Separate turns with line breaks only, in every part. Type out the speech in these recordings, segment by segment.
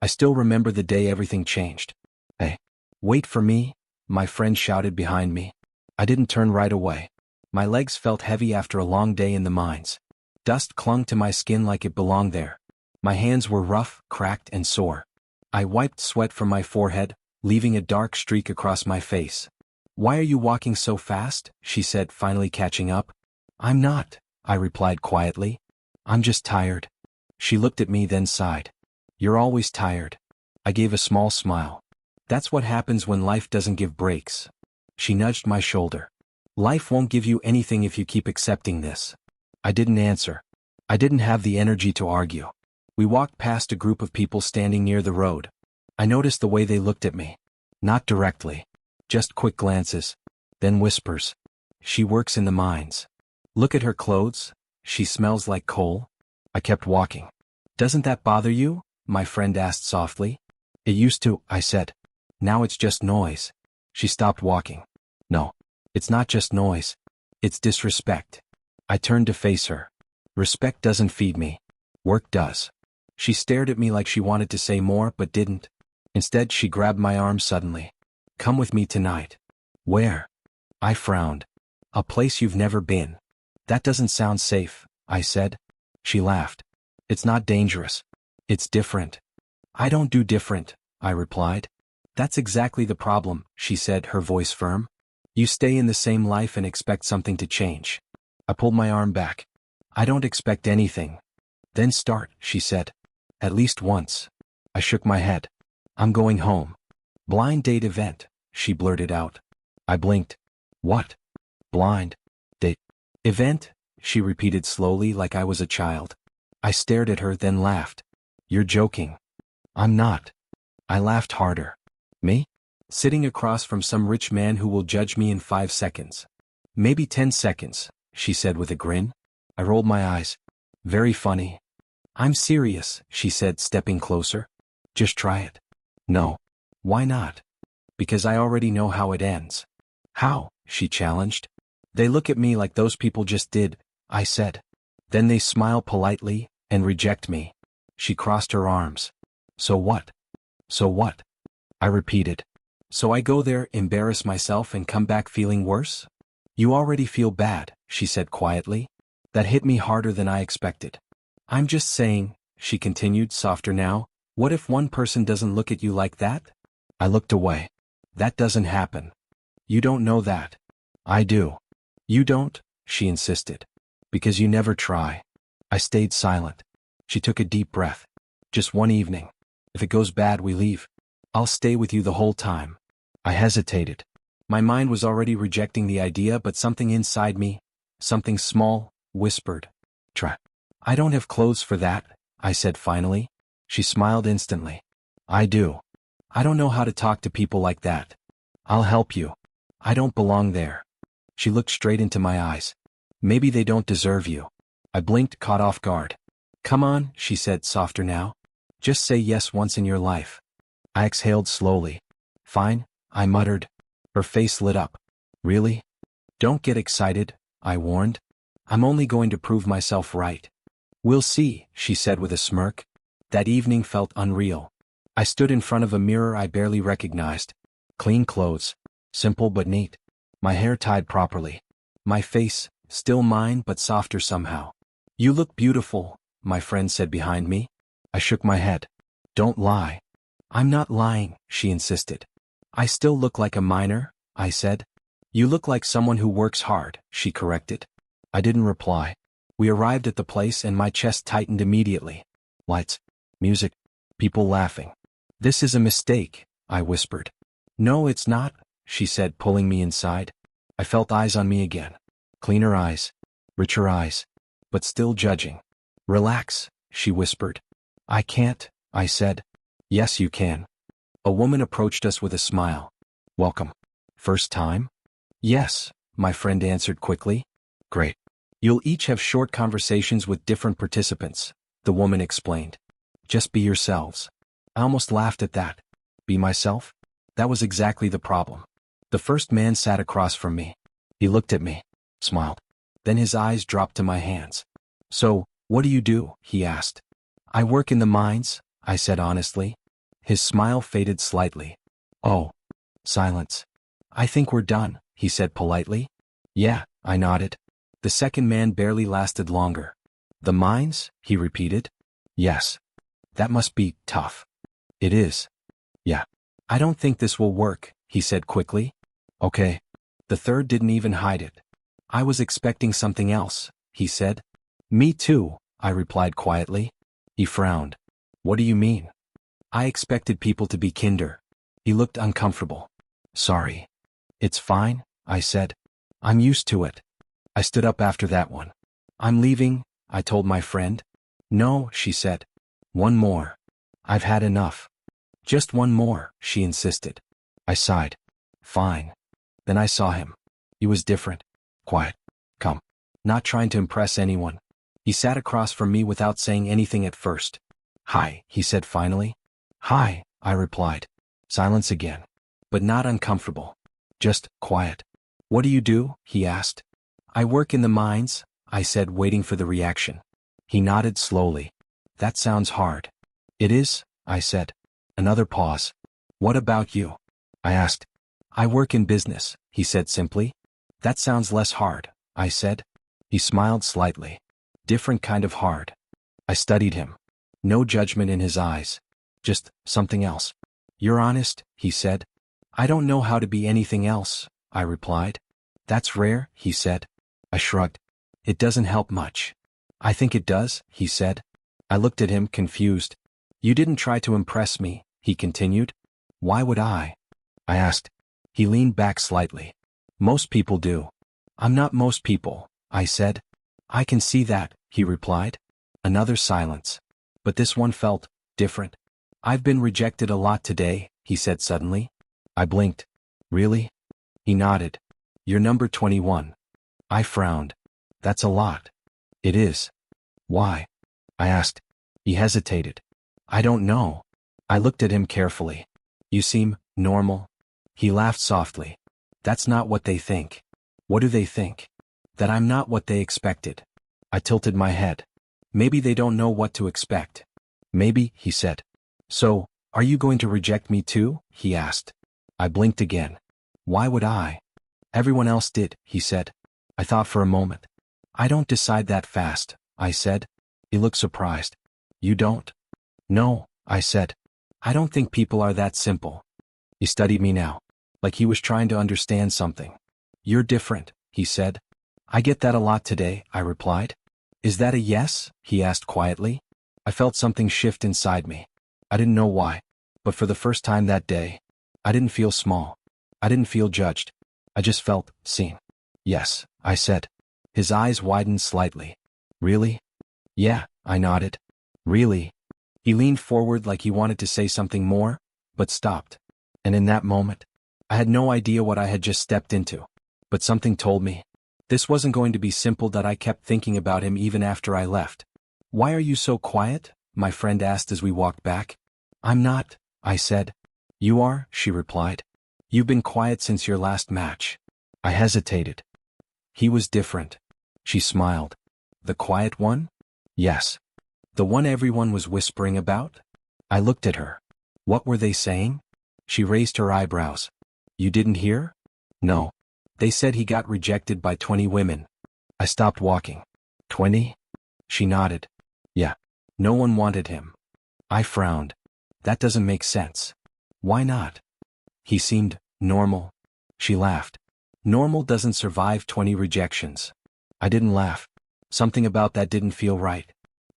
I still remember the day everything changed. Hey, wait for me, my friend shouted behind me. I didn't turn right away. My legs felt heavy after a long day in the mines. Dust clung to my skin like it belonged there. My hands were rough, cracked, and sore. I wiped sweat from my forehead, leaving a dark streak across my face. "Why are you walking so fast?" she said, finally catching up. "I'm not," I replied quietly. "I'm just tired." She looked at me, then sighed. "You're always tired." I gave a small smile. "That's what happens when life doesn't give breaks." She nudged my shoulder. "Life won't give you anything if you keep accepting this." I didn't answer. I didn't have the energy to argue. We walked past a group of people standing near the road. I noticed the way they looked at me. Not directly. Just quick glances. Then whispers. "She works in the mines. Look at her clothes. She smells like coal." I kept walking. "Doesn't that bother you?" my friend asked softly. "It used to," I said. "Now it's just noise." She stopped walking. "No. It's not just noise. It's disrespect." I turned to face her. "Respect doesn't feed me. Work does." She stared at me like she wanted to say more but didn't. Instead, she grabbed my arm suddenly. "Come with me tonight." "Where?" I frowned. "A place you've never been." "That doesn't sound safe," I said. She laughed. "It's not dangerous. It's different." "I don't do different," I replied. "That's exactly the problem," she said, her voice firm. "You stay in the same life and expect something to change." I pulled my arm back. "I don't expect anything." "Then start," she said. "At least once." I shook my head. "I'm going home." "Blind date event," she blurted out. I blinked. "What?" "Blind date event," she repeated slowly like I was a child. I stared at her, then laughed. "You're joking." "I'm not." I laughed harder. "Me? Sitting across from some rich man who will judge me in 5 seconds. Maybe 10 seconds, she said with a grin. I rolled my eyes. "Very funny." "I'm serious," she said, stepping closer. "Just try it." "No." "Why not?" "Because I already know how it ends." "How?" she challenged. "They look at me like those people just did," I said. "Then they smile politely and reject me." She crossed her arms. "So what?" "So what?" I repeated. "So I go there, embarrass myself, and come back feeling worse?" "You already feel bad," she said quietly. That hit me harder than I expected. "I'm just saying," she continued, softer now, "what if one person doesn't look at you like that?" I looked away. "That doesn't happen." "You don't know that." "I do." "You don't," she insisted. "Because you never try." I stayed silent. She took a deep breath. "Just one evening. If it goes bad, we leave. I'll stay with you the whole time." I hesitated. My mind was already rejecting the idea, but something inside me, something small, whispered, "Try." "I don't have clothes for that," I said finally. She smiled instantly. "I do." "I don't know how to talk to people like that." "I'll help you." "I don't belong there." She looked straight into my eyes. "Maybe they don't deserve you." I blinked, caught off guard. "Come on," she said, softer now. "Just say yes once in your life." I exhaled slowly. "Fine," I muttered. Her face lit up. "Really?" "Don't get excited," I warned. "I'm only going to prove myself right." "We'll see," she said with a smirk. That evening felt unreal. I stood in front of a mirror I barely recognized. Clean clothes. Simple but neat. My hair tied properly. My face, still mine but softer somehow. "You look beautiful," my friend said behind me. I shook my head. "Don't lie." "I'm not lying," she insisted. "I still look like a miner," I said. "You look like someone who works hard," she corrected. I didn't reply. We arrived at the place and my chest tightened immediately. Lights, music, people laughing. "This is a mistake," I whispered. "No, it's not," she said, pulling me inside. I felt eyes on me again. Cleaner eyes, richer eyes, but still judging. "Relax," she whispered. "I can't," I said. "Yes, you can." A woman approached us with a smile. "Welcome. First time?" "Yes," my friend answered quickly. "Great. You'll each have short conversations with different participants," the woman explained. "Just be yourselves." I almost laughed at that. Be myself? That was exactly the problem. The first man sat across from me. He looked at me, smiled. Then his eyes dropped to my hands. "So, what do you do?" he asked. "I work in the mines," I said honestly. His smile faded slightly. Oh. Silence. I think we're done, he said politely. Yeah, I nodded. The second man barely lasted longer. The mines? He repeated. Yes. That must be tough. It is. Yeah. I don't think this will work, he said quickly. Okay. The third didn't even hide it. I was expecting something else, he said. Me too, I replied quietly. He frowned. What do you mean? I expected people to be kinder. He looked uncomfortable. Sorry. It's fine, I said. I'm used to it. I stood up after that one. I'm leaving, I told my friend. No, she said. One more. I've had enough. Just one more, she insisted. I sighed. Fine. Then I saw him. He was different. Quiet. Calm. Not trying to impress anyone. He sat across from me without saying anything at first. Hi, he said finally. Hi, I replied. Silence again. But not uncomfortable. Just quiet. What do you do? He asked. I work in the mines, I said, waiting for the reaction. He nodded slowly. That sounds hard. It is, I said. Another pause. What about you? I asked. I work in business, he said simply. That sounds less hard, I said. He smiled slightly. Different kind of hard. I studied him. No judgment in his eyes. Just something else. You're honest, he said. I don't know how to be anything else, I replied. That's rare, he said. I shrugged. It doesn't help much. I think it does, he said. I looked at him, confused. You didn't try to impress me, he continued. Why would I? I asked. He leaned back slightly. Most people do. I'm not most people, I said. I can see that, he replied. Another silence. But this one felt different. I've been rejected a lot today, he said suddenly. I blinked. Really? He nodded. You're number 21. I frowned. That's a lot. It is. Why? I asked. He hesitated. I don't know. I looked at him carefully. You seem normal. He laughed softly. That's not what they think. What do they think? That I'm not what they expected. I tilted my head. Maybe they don't know what to expect. Maybe, he said. So, are you going to reject me too? He asked. I blinked again. Why would I? Everyone else did, he said. I thought for a moment. I don't decide that fast, I said. He looked surprised. You don't? No, I said. I don't think people are that simple. He studied me now, like he was trying to understand something. You're different, he said. I get that a lot today, I replied. Is that a yes? He asked quietly. I felt something shift inside me. I didn't know why, but for the first time that day, I didn't feel small. I didn't feel judged. I just felt seen. Yes, I said. His eyes widened slightly. Really? Yeah, I nodded. Really? He leaned forward like he wanted to say something more, but stopped. And in that moment, I had no idea what I had just stepped into. But something told me. This wasn't going to be simple. That I kept thinking about him even after I left. Why are you so quiet? My friend asked as we walked back. I'm not, I said. You are, she replied. You've been quiet since your last match. I hesitated. He was different. She smiled. The quiet one? Yes. The one everyone was whispering about? I looked at her. What were they saying? She raised her eyebrows. You didn't hear? No. They said he got rejected by 20 women. I stopped walking. 20? She nodded. Yeah. No one wanted him. I frowned. That doesn't make sense. Why not? He seemed normal. She laughed. Normal doesn't survive 20 rejections. I didn't laugh. Something about that didn't feel right.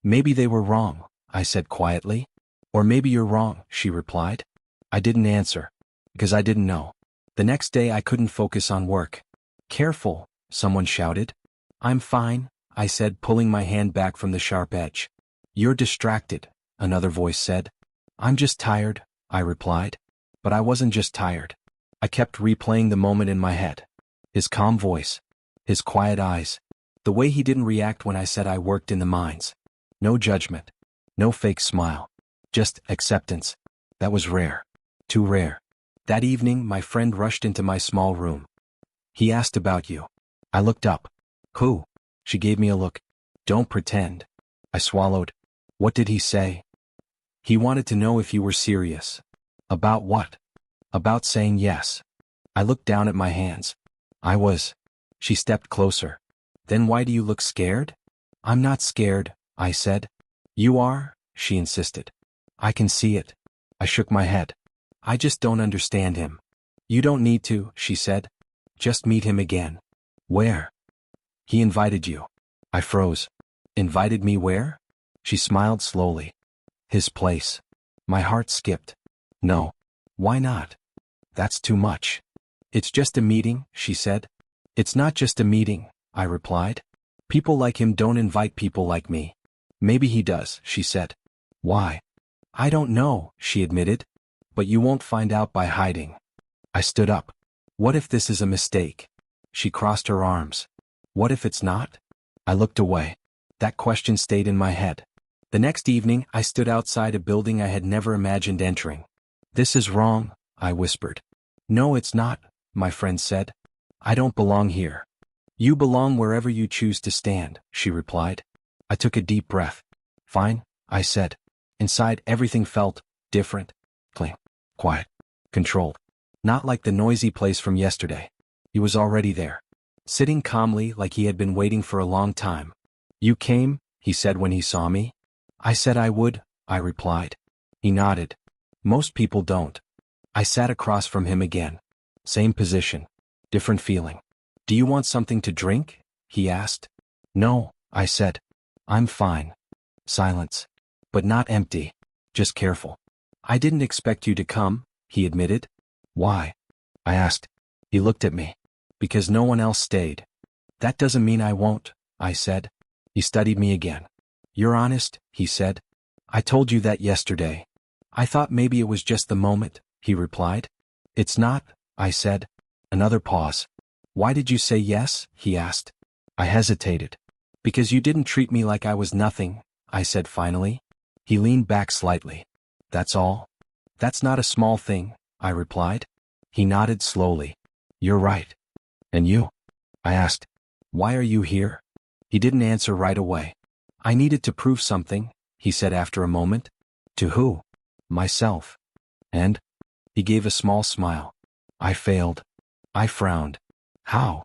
Maybe they were wrong, I said quietly. Or maybe you're wrong, she replied. I didn't answer. Because I didn't know. The next day I couldn't focus on work. Careful, someone shouted. I'm fine, I said, pulling my hand back from the sharp edge. You're distracted, another voice said. I'm just tired, I replied. But I wasn't just tired. I kept replaying the moment in my head. His calm voice. His quiet eyes. The way he didn't react when I said I worked in the mines. No judgment. No fake smile. Just acceptance. That was rare. Too rare. That evening, my friend rushed into my small room. He asked about you. I looked up. Who? She gave me a look. Don't pretend. I swallowed. What did he say? He wanted to know if you were serious. About what? About saying yes. I looked down at my hands. I was. She stepped closer. Then why do you look scared? I'm not scared, I said. You are, she insisted. I can see it. I shook my head. I just don't understand him. You don't need to, she said. Just meet him again. Where? He invited you. I froze. Invited me where? She smiled slowly. His place. My heart skipped. No. Why not? That's too much. It's just a meeting, she said. It's not just a meeting, I replied. People like him don't invite people like me. Maybe he does, she said. Why? I don't know, she admitted. But you won't find out by hiding. I stood up. What if this is a mistake? She crossed her arms. What if it's not? I looked away. That question stayed in my head. The next evening, I stood outside a building I had never imagined entering. This is wrong, I whispered. No, it's not, my friend said. I don't belong here. You belong wherever you choose to stand, she replied. I took a deep breath. Fine, I said. Inside, everything felt different, clean, quiet, controlled. Not like the noisy place from yesterday. He was already there, sitting calmly like he had been waiting for a long time. You came, he said when he saw me. I said I would, I replied. He nodded. Most people don't. I sat across from him again. Same position. Different feeling. Do you want something to drink? He asked. No, I said. I'm fine. Silence. But not empty. Just careful. I didn't expect you to come, he admitted. Why? I asked. He looked at me. Because no one else stayed. That doesn't mean I won't, I said. He studied me again. You're honest, he said. I told you that yesterday. I thought maybe it was just the moment, he replied. It's not, I said. Another pause. Why did you say yes? He asked. I hesitated. Because you didn't treat me like I was nothing, I said finally. He leaned back slightly. That's all? That's not a small thing, I replied. He nodded slowly. You're right. And you? I asked. Why are you here? He didn't answer right away. I needed to prove something, he said after a moment. To who? Myself. And? He gave a small smile. I failed. I frowned. How?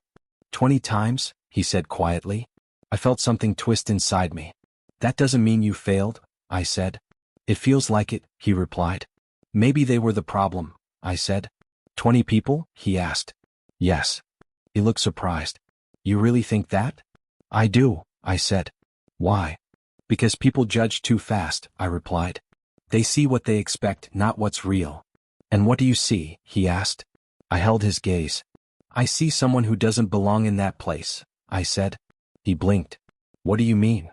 20 times, he said quietly. I felt something twist inside me. That doesn't mean you failed, I said. It feels like it, he replied. Maybe they were the problem, I said. 20 people? He asked. Yes. He looked surprised. You really think that? I do, I said. Why? Because people judge too fast, I replied. They see what they expect, not what's real. And what do you see? He asked. I held his gaze. I see someone who doesn't belong in that place, I said. He blinked. What do you mean?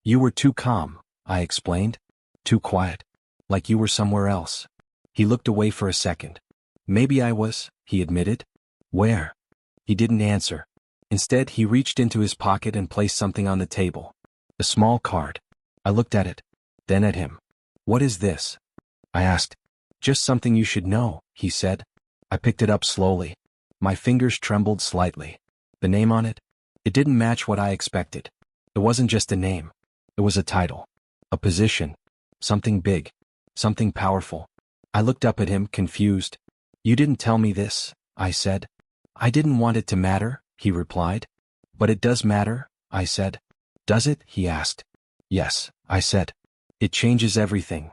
You were too calm, I explained. Too quiet. Like you were somewhere else. He looked away for a second. Maybe I was, he admitted. Where? He didn't answer. Instead, he reached into his pocket and placed something on the table. A small card. I looked at it. Then at him. What is this? I asked. Just something you should know, he said. I picked it up slowly. My fingers trembled slightly. The name on it? It didn't match what I expected. It wasn't just a name. It was a title. A position. Something big. Something powerful. I looked up at him, confused. You didn't tell me this, I said. I didn't want it to matter, he replied. But it does matter, I said. Does it? He asked. Yes, I said. It changes everything.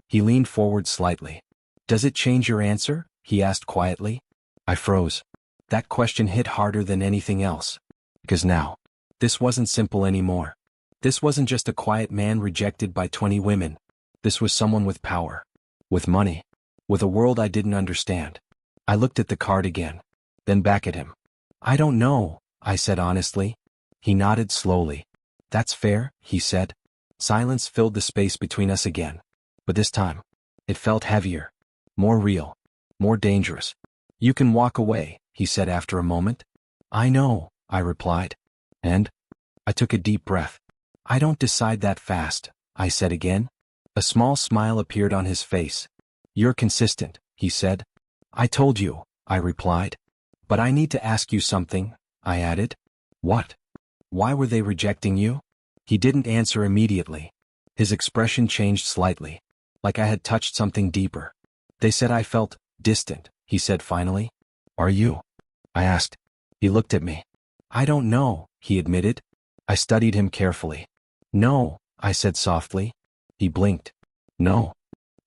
He leaned forward slightly. Does it change your answer? He asked quietly. I froze. That question hit harder than anything else. Because now, this wasn't simple anymore. This wasn't just a quiet man rejected by 20 women. This was someone with power. With money. With a world I didn't understand. I looked at the card again. Then back at him. I don't know, I said honestly. He nodded slowly. That's fair, he said. Silence filled the space between us again. But this time, it felt heavier. More real. More dangerous. You can walk away, he said after a moment. I know, I replied. And? I took a deep breath. I don't decide that fast, I said again. A small smile appeared on his face. You're consistent, he said. I told you, I replied. But I need to ask you something, I added. What? Why were they rejecting you? He didn't answer immediately. His expression changed slightly. like I had touched something deeper. They said I felt distant, he said finally. Are you? I asked. He looked at me. I don't know, he admitted. I studied him carefully. No, I said softly. He blinked. No.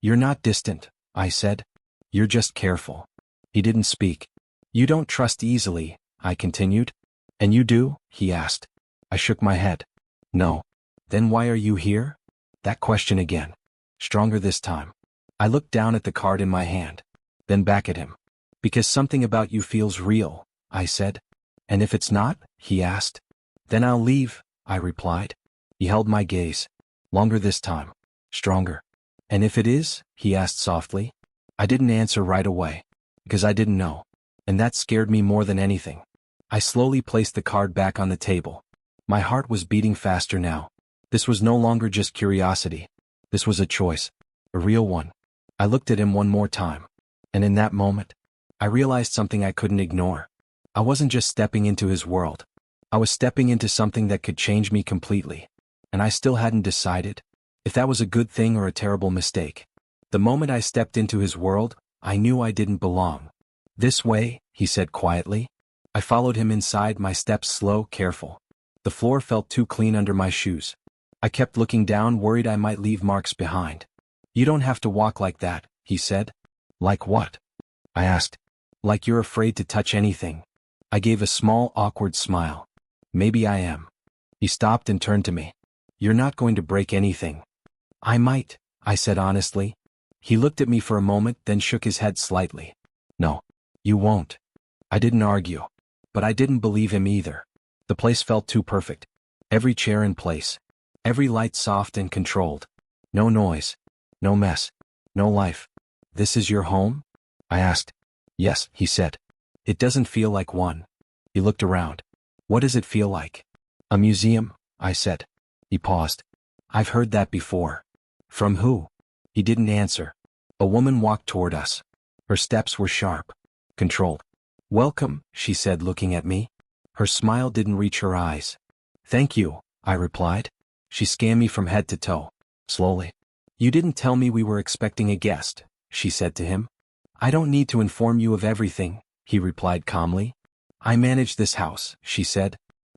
You're not distant, I said. You're just careful. He didn't speak. You don't trust easily, I continued. And you do? He asked. I shook my head. No. Then why are you here? That question again. Stronger this time. I looked down at the card in my hand, then back at him. Because something about you feels real, I said. And if it's not? He asked. Then I'll leave, I replied. He held my gaze. Longer this time. Stronger. And if it is? He asked softly. I didn't answer right away, because I didn't know. And that scared me more than anything. I slowly placed the card back on the table. My heart was beating faster now. This was no longer just curiosity. This was a choice. A real one. I looked at him one more time. And in that moment, I realized something I couldn't ignore. I wasn't just stepping into his world. I was stepping into something that could change me completely. And I still hadn't decided if that was a good thing or a terrible mistake. The moment I stepped into his world, I knew I didn't belong. This way, he said quietly. I followed him inside, my steps slow, careful. The floor felt too clean under my shoes. I kept looking down, worried I might leave marks behind. You don't have to walk like that, he said. Like what? I asked. Like you're afraid to touch anything. I gave a small, awkward smile. Maybe I am. He stopped and turned to me. You're not going to break anything. I might, I said honestly. He looked at me for a moment, then shook his head slightly. No, you won't. I didn't argue. But I didn't believe him either. The place felt too perfect. Every chair in place. Every light soft and controlled. No noise. No mess. No life. This is your home? I asked. Yes, he said. It doesn't feel like one. He looked around. What does it feel like? A museum, I said. He paused. I've heard that before. From who? He didn't answer. A woman walked toward us. Her steps were sharp. Controlled. Welcome, she said, looking at me. Her smile didn't reach her eyes. Thank you, I replied. She scanned me from head to toe. Slowly. You didn't tell me we were expecting a guest, she said to him. I don't need to inform you of everything, he replied calmly. I manage this house, she said.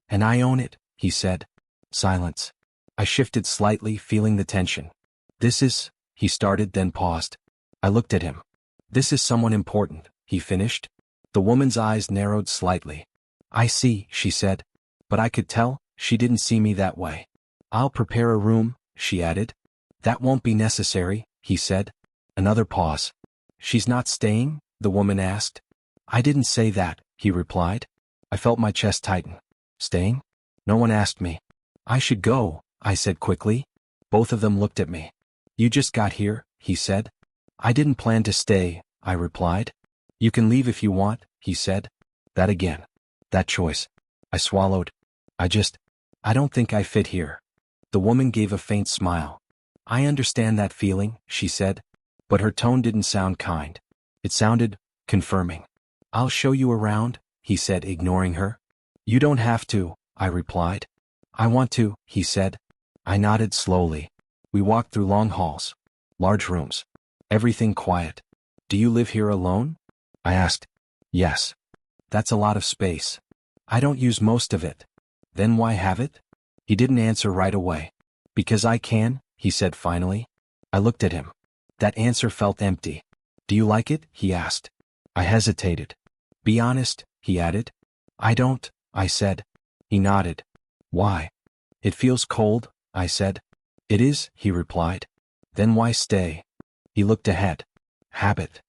And I own it, he said. Silence. I shifted slightly, feeling the tension. This is, he started, then paused. I looked at him. This is someone important, he finished. The woman's eyes narrowed slightly. I see, she said. But I could tell, she didn't see me that way. I'll prepare a room, she added. That won't be necessary, he said. Another pause. She's not staying? The woman asked. I didn't say that, he replied. I felt my chest tighten. Staying? No one asked me. I should go, I said quickly. Both of them looked at me. You just got here, he said. I didn't plan to stay, I replied. You can leave if you want, he said. That again. That choice. I swallowed. I don't think I fit here. The woman gave a faint smile. I understand that feeling, she said. But her tone didn't sound kind. It sounded confirming. I'll show you around, he said, ignoring her. You don't have to, I replied. I want to, he said. I nodded slowly. We walked through long halls. Large rooms. Everything quiet. Do you live here alone? I asked. Yes. That's a lot of space. I don't use most of it. Then why have it? He didn't answer right away. Because I can, he said finally. I looked at him. That answer felt empty. Do you like it? He asked. I hesitated. Be honest, he added. I don't, I said. He nodded. Why? It feels cold, I said. It is, he replied. Then why stay? He looked ahead. Habit.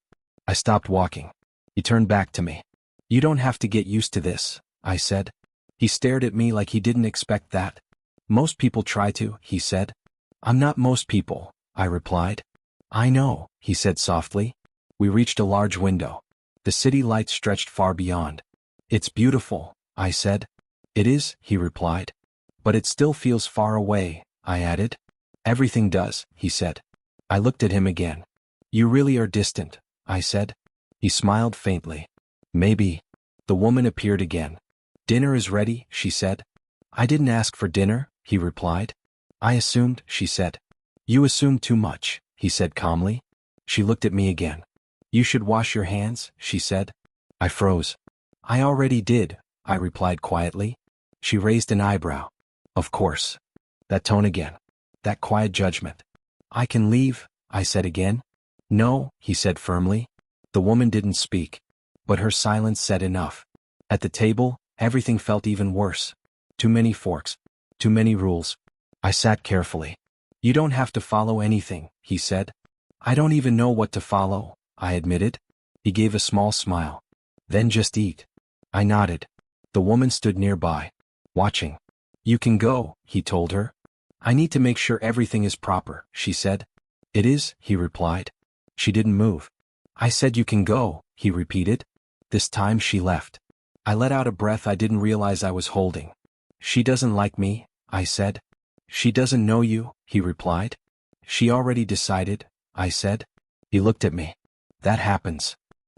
I stopped walking. He turned back to me. You don't have to get used to this, I said. He stared at me like he didn't expect that. Most people try to, he said. I'm not most people, I replied. I know, he said softly. We reached a large window. The city lights stretched far beyond. It's beautiful, I said. It is, he replied. But it still feels far away, I added. Everything does, he said. I looked at him again. You really are distant, I said. He smiled faintly. Maybe. The woman appeared again. Dinner is ready, she said. I didn't ask for dinner, he replied. I assumed, she said. You assumed too much, he said calmly. She looked at me again. You should wash your hands, she said. I froze. I already did, I replied quietly. She raised an eyebrow. Of course. That tone again. That quiet judgment. I can leave, I said again. No, he said firmly. The woman didn't speak. But her silence said enough. At the table, everything felt even worse. Too many forks. Too many rules. I sat carefully. You don't have to follow anything, he said. I don't even know what to follow, I admitted. He gave a small smile. Then just eat. I nodded. The woman stood nearby, watching. You can go, he told her. I need to make sure everything is proper, she said. It is, he replied. She didn't move. I said you can go, he repeated. This time she left. I let out a breath I didn't realize I was holding. She doesn't like me, I said. She doesn't know you, he replied. She already decided, I said. He looked at me. That happens.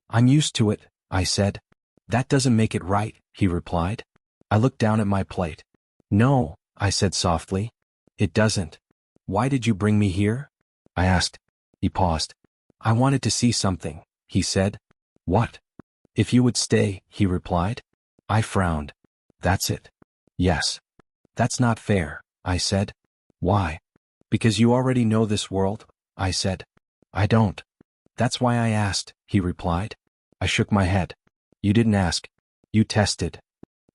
I'm used to it, I said. That doesn't make it right, he replied. I looked down at my plate. No, I said softly. It doesn't. Why did you bring me here? I asked. He paused. I wanted to see something, he said. What? If you would stay, he replied. I frowned. That's it. Yes. That's not fair, I said. Why? Because you already know this world, I said. I don't. That's why I asked, he replied. I shook my head. You didn't ask. You tested.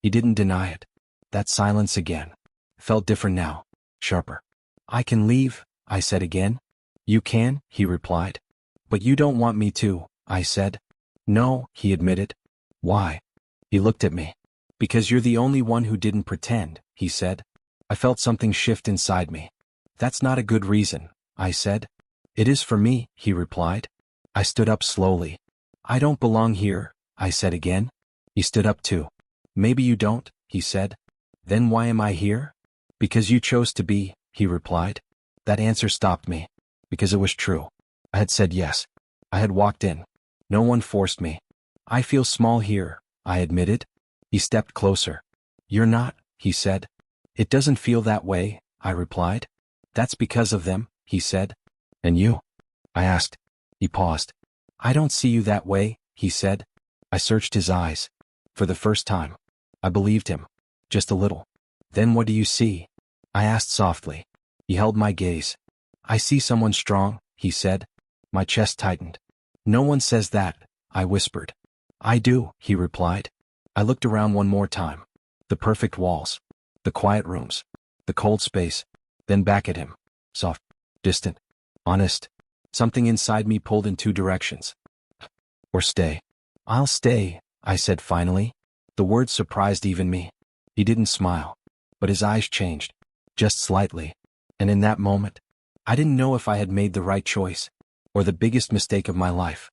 He didn't deny it. That silence again. Felt different now. Sharper. I can leave, I said again. You can, he replied. But you don't want me to, I said. No, he admitted. Why? He looked at me. Because you're the only one who didn't pretend, he said. I felt something shift inside me. That's not a good reason, I said. It is for me, he replied. I stood up slowly. I don't belong here, I said again. He stood up too. Maybe you don't, he said. Then why am I here? Because you chose to be, he replied. That answer stopped me. Because it was true. I had said yes. I had walked in. No one forced me. I feel small here, I admitted. He stepped closer. You're not, he said. It doesn't feel that way, I replied. That's because of them, he said. And you? I asked. He paused. I don't see you that way, he said. I searched his eyes. For the first time. I believed him. Just a little. Then what do you see? I asked softly. He held my gaze. I see someone strong, he said. My chest tightened. No one says that, I whispered. I do, he replied. I looked around one more time. The perfect walls. The quiet rooms. The cold space. Then back at him. Soft. Distant. Honest. Something inside me pulled in two directions. Or stay. I'll stay, I said finally. The words surprised even me. He didn't smile. But his eyes changed. Just slightly. And in that moment, I didn't know if I had made the right choice. Or the biggest mistake of my life.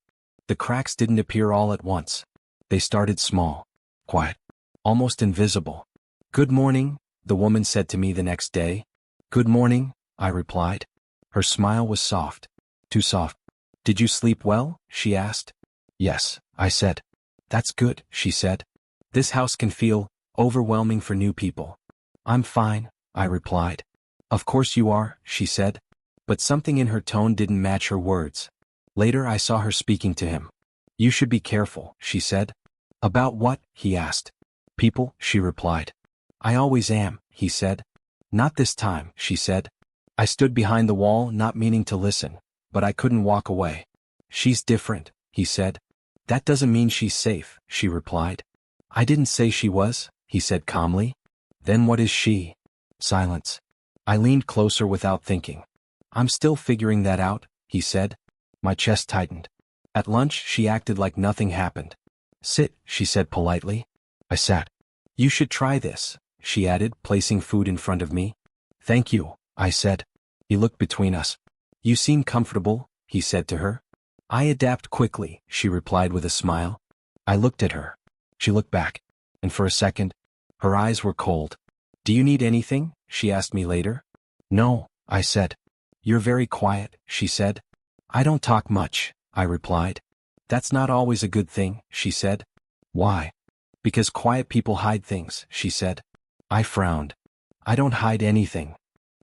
The cracks didn't appear all at once. They started small. Quiet. Almost invisible. Good morning, the woman said to me the next day. Good morning, I replied. Her smile was soft. Too soft. Did you sleep well? She asked. Yes, I said. That's good, she said. This house can feel overwhelming for new people. I'm fine, I replied. Of course you are, she said. But something in her tone didn't match her words. Later I saw her speaking to him. You should be careful, she said. About what? He asked. People, she replied. I always am, he said. Not this time, she said. I stood behind the wall, not meaning to listen, but I couldn't walk away. She's different, he said. That doesn't mean she's safe, she replied. I didn't say she was, he said calmly. Then what is she? Silence. I leaned closer without thinking. I'm still figuring that out, he said. My chest tightened. At lunch, she acted like nothing happened. Sit, she said politely. I sat. You should try this, she added, placing food in front of me. Thank you, I said. He looked between us. You seem comfortable, he said to her. I adapt quickly, she replied with a smile. I looked at her. She looked back. And for a second, her eyes were cold. Do you need anything? She asked me later. No, I said. You're very quiet, she said. I don't talk much, I replied. That's not always a good thing, she said. Why? Because quiet people hide things, she said. I frowned. I don't hide anything.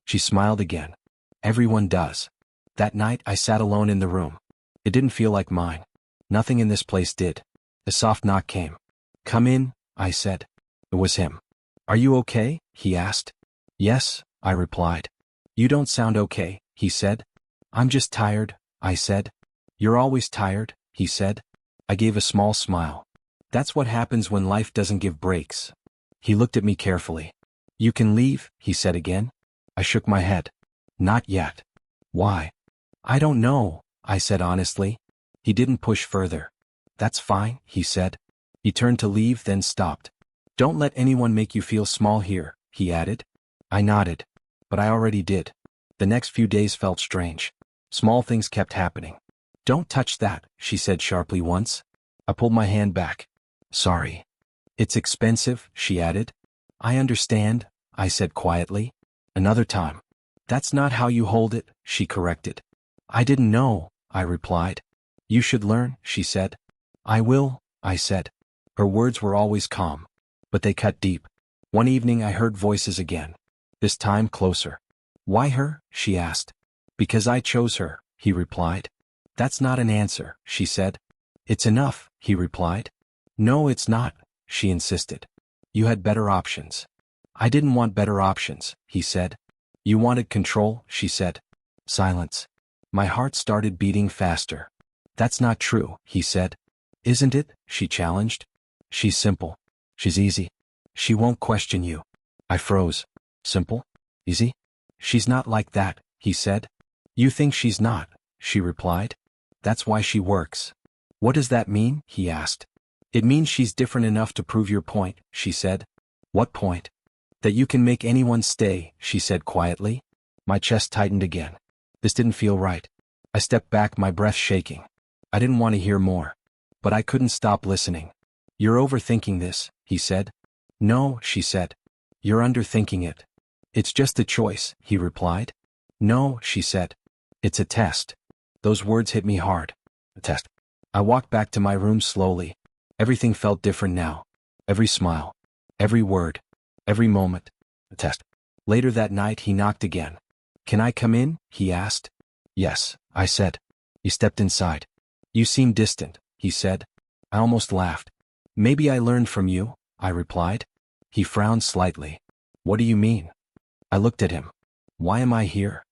She smiled again. Everyone does. That night I sat alone in the room. It didn't feel like mine. Nothing in this place did. A soft knock came. "Come in," I said. It was him. "Are you okay?" he asked. "Yes," I replied. "You don't sound okay," he said. "I'm just tired," I said. "You're always tired," he said. I gave a small smile. "That's what happens when life doesn't give breaks." He looked at me carefully. "You can leave," he said again. I shook my head. "Not yet." "Why?" "I don't know," I said honestly. He didn't push further. "That's fine," he said. He turned to leave, then stopped. "Don't let anyone make you feel small here," he added. I nodded. But I already did. The next few days felt strange. Small things kept happening. "Don't touch that," she said sharply once. I pulled my hand back. "Sorry." "It's expensive," she added. "I understand," I said quietly. "Another time." "That's not how you hold it," she corrected. "I didn't know," I replied. "You should learn," she said. "I will," I said. Her words were always calm, but they cut deep. One evening I heard voices again. This time closer. "Why her?" she asked. "Because I chose her," he replied. "That's not an answer," she said. "It's enough," he replied. "No, it's not," she insisted. "You had better options." "I didn't want better options," he said. "You wanted control," she said. Silence. My heart started beating faster. "That's not true," he said. "Isn't it?" she challenged. "She's simple. She's easy. She won't question you." I froze. "Simple? Easy?" "She's not like that," he said. "You think she's not," she replied. "That's why she works." "What does that mean?" he asked. "It means she's different enough to prove your point," she said. "What point?" "That you can make anyone stay," she said quietly. My chest tightened again. This didn't feel right. I stepped back, my breath shaking. I didn't want to hear more. But I couldn't stop listening. "You're overthinking this," he said. "No," she said. "You're underthinking it." "It's just a choice," he replied. "No," she said. "It's a test." Those words hit me hard. A test. I walked back to my room slowly. Everything felt different now. Every smile. Every word. Every moment. A test. Later that night he knocked again. "Can I come in?" he asked. "Yes," I said. He stepped inside. "You seem distant," he said. I almost laughed. "Maybe I learned from you," I replied. He frowned slightly. "What do you mean?" I looked at him. "Why am I here?"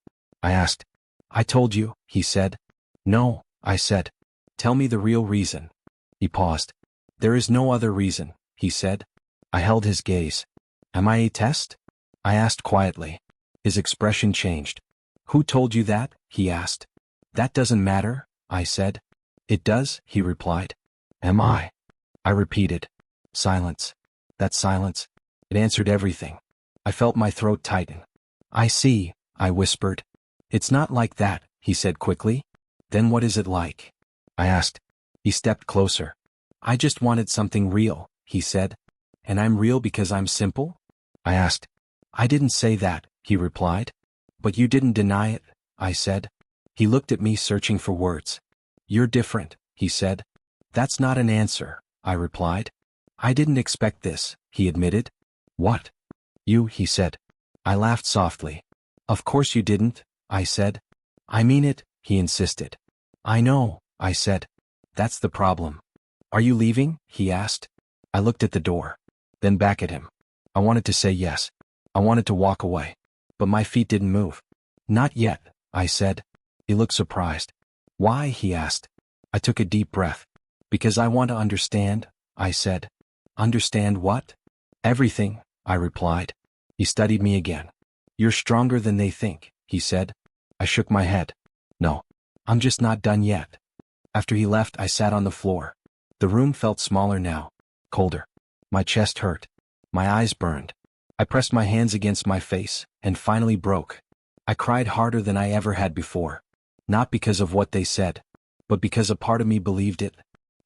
I asked. "I told you," he said. "No," I said. "Tell me the real reason." He paused. "There is no other reason," he said. I held his gaze. "Am I a test?" I asked quietly. His expression changed. "Who told you that?" he asked. "That doesn't matter," I said. "It does," he replied. "Am I?" I repeated. Silence. That silence. It answered everything. I felt my throat tighten. "I see," I whispered. "It's not like that," he said quickly. "Then what is it like?" I asked. He stepped closer. "I just wanted something real," he said. "And I'm real because I'm simple?" I asked. "I didn't say that," he replied. "But you didn't deny it," I said. He looked at me, searching for words. "You're different," he said. "That's not an answer," I replied. "I didn't expect this," he admitted. "What?" "You," he said. I laughed softly. "Of course you didn't," I said. "I mean it," he insisted. "I know," I said. "That's the problem." "Are you leaving?" he asked. I looked at the door, then back at him. I wanted to say yes. I wanted to walk away. But my feet didn't move. "Not yet," I said. He looked surprised. "Why?" he asked. I took a deep breath. "Because I want to understand," I said. "Understand what?" "Everything," I replied. He studied me again. "You're stronger than they think," he said. I shook my head. "No, I'm just not done yet." After he left, I sat on the floor. The room felt smaller now, colder. My chest hurt. My eyes burned. I pressed my hands against my face, and finally broke. I cried harder than I ever had before. Not because of what they said, but because a part of me believed it.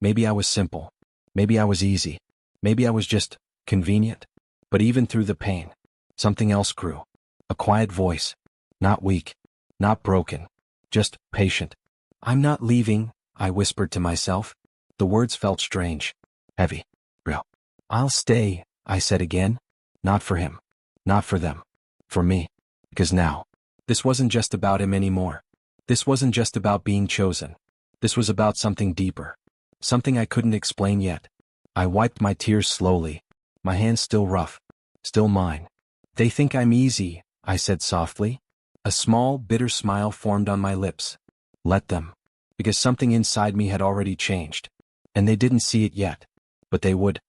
Maybe I was simple. Maybe I was easy. Maybe I was just convenient. But even through the pain, something else grew. A quiet voice. Not weak. Not broken. Just patient. "I'm not leaving," I whispered to myself. The words felt strange. Heavy. Real. "I'll stay," I said again. Not for him. Not for them. For me. Because now, this wasn't just about him anymore. This wasn't just about being chosen. This was about something deeper. Something I couldn't explain yet. I wiped my tears slowly. My hands still rough. Still mine. They think I'm easy, I said softly. A small, bitter smile formed on my lips. Let them. Because something inside me had already changed. And they didn't see it yet. But they would.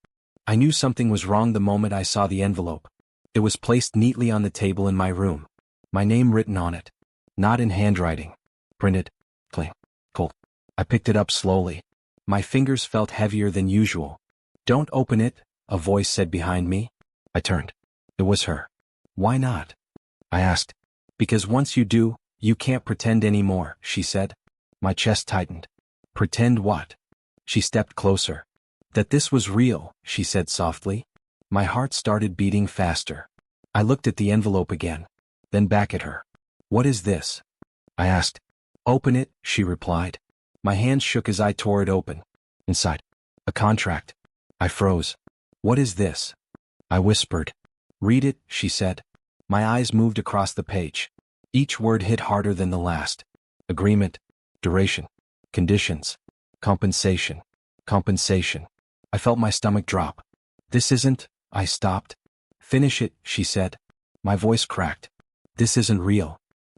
I knew something was wrong the moment I saw the envelope. It was placed neatly on the table in my room. My name written on it. Not in handwriting. Printed. Clean. Cold. I picked it up slowly. My fingers felt heavier than usual. Don't open it, a voice said behind me. I turned. It was her. Why not? I asked. Because once you do, you can't pretend anymore, she said. My chest tightened. Pretend what? She stepped closer. That this was real, she said softly. My heart started beating faster. I looked at the envelope again. Then back at her. What is this? I asked. Open it, she replied. My hands shook as I tore it open. Inside. A contract. I froze. What is this? I whispered. Read it, she said. My eyes moved across the page. Each word hit harder than the last. Agreement. Duration. Conditions. Compensation. Compensation. I felt my stomach drop. This isn't, I stopped. Finish it, she said. My voice cracked. This isn't real.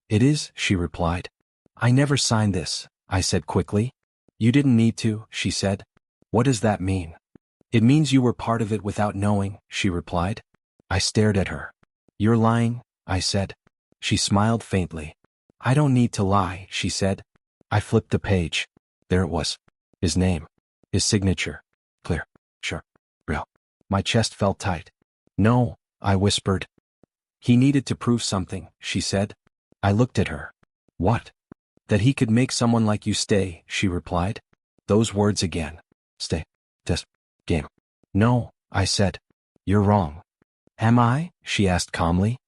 It is, she replied. I never signed this, I said quickly. You didn't need to, she said. What does that mean? It means you were part of it without knowing, she replied. I stared at her. You're lying, I said. She smiled faintly. I don't need to lie, she said. I flipped the page. There it was. His name. His signature. Clear. Sure. Real. My chest felt tight. No, I whispered. He needed to prove something, she said. I looked at her. What? That he could make someone like you stay, she replied. Those words again. Stay. Test. Game. No, I said. You're wrong. Am I? She asked calmly.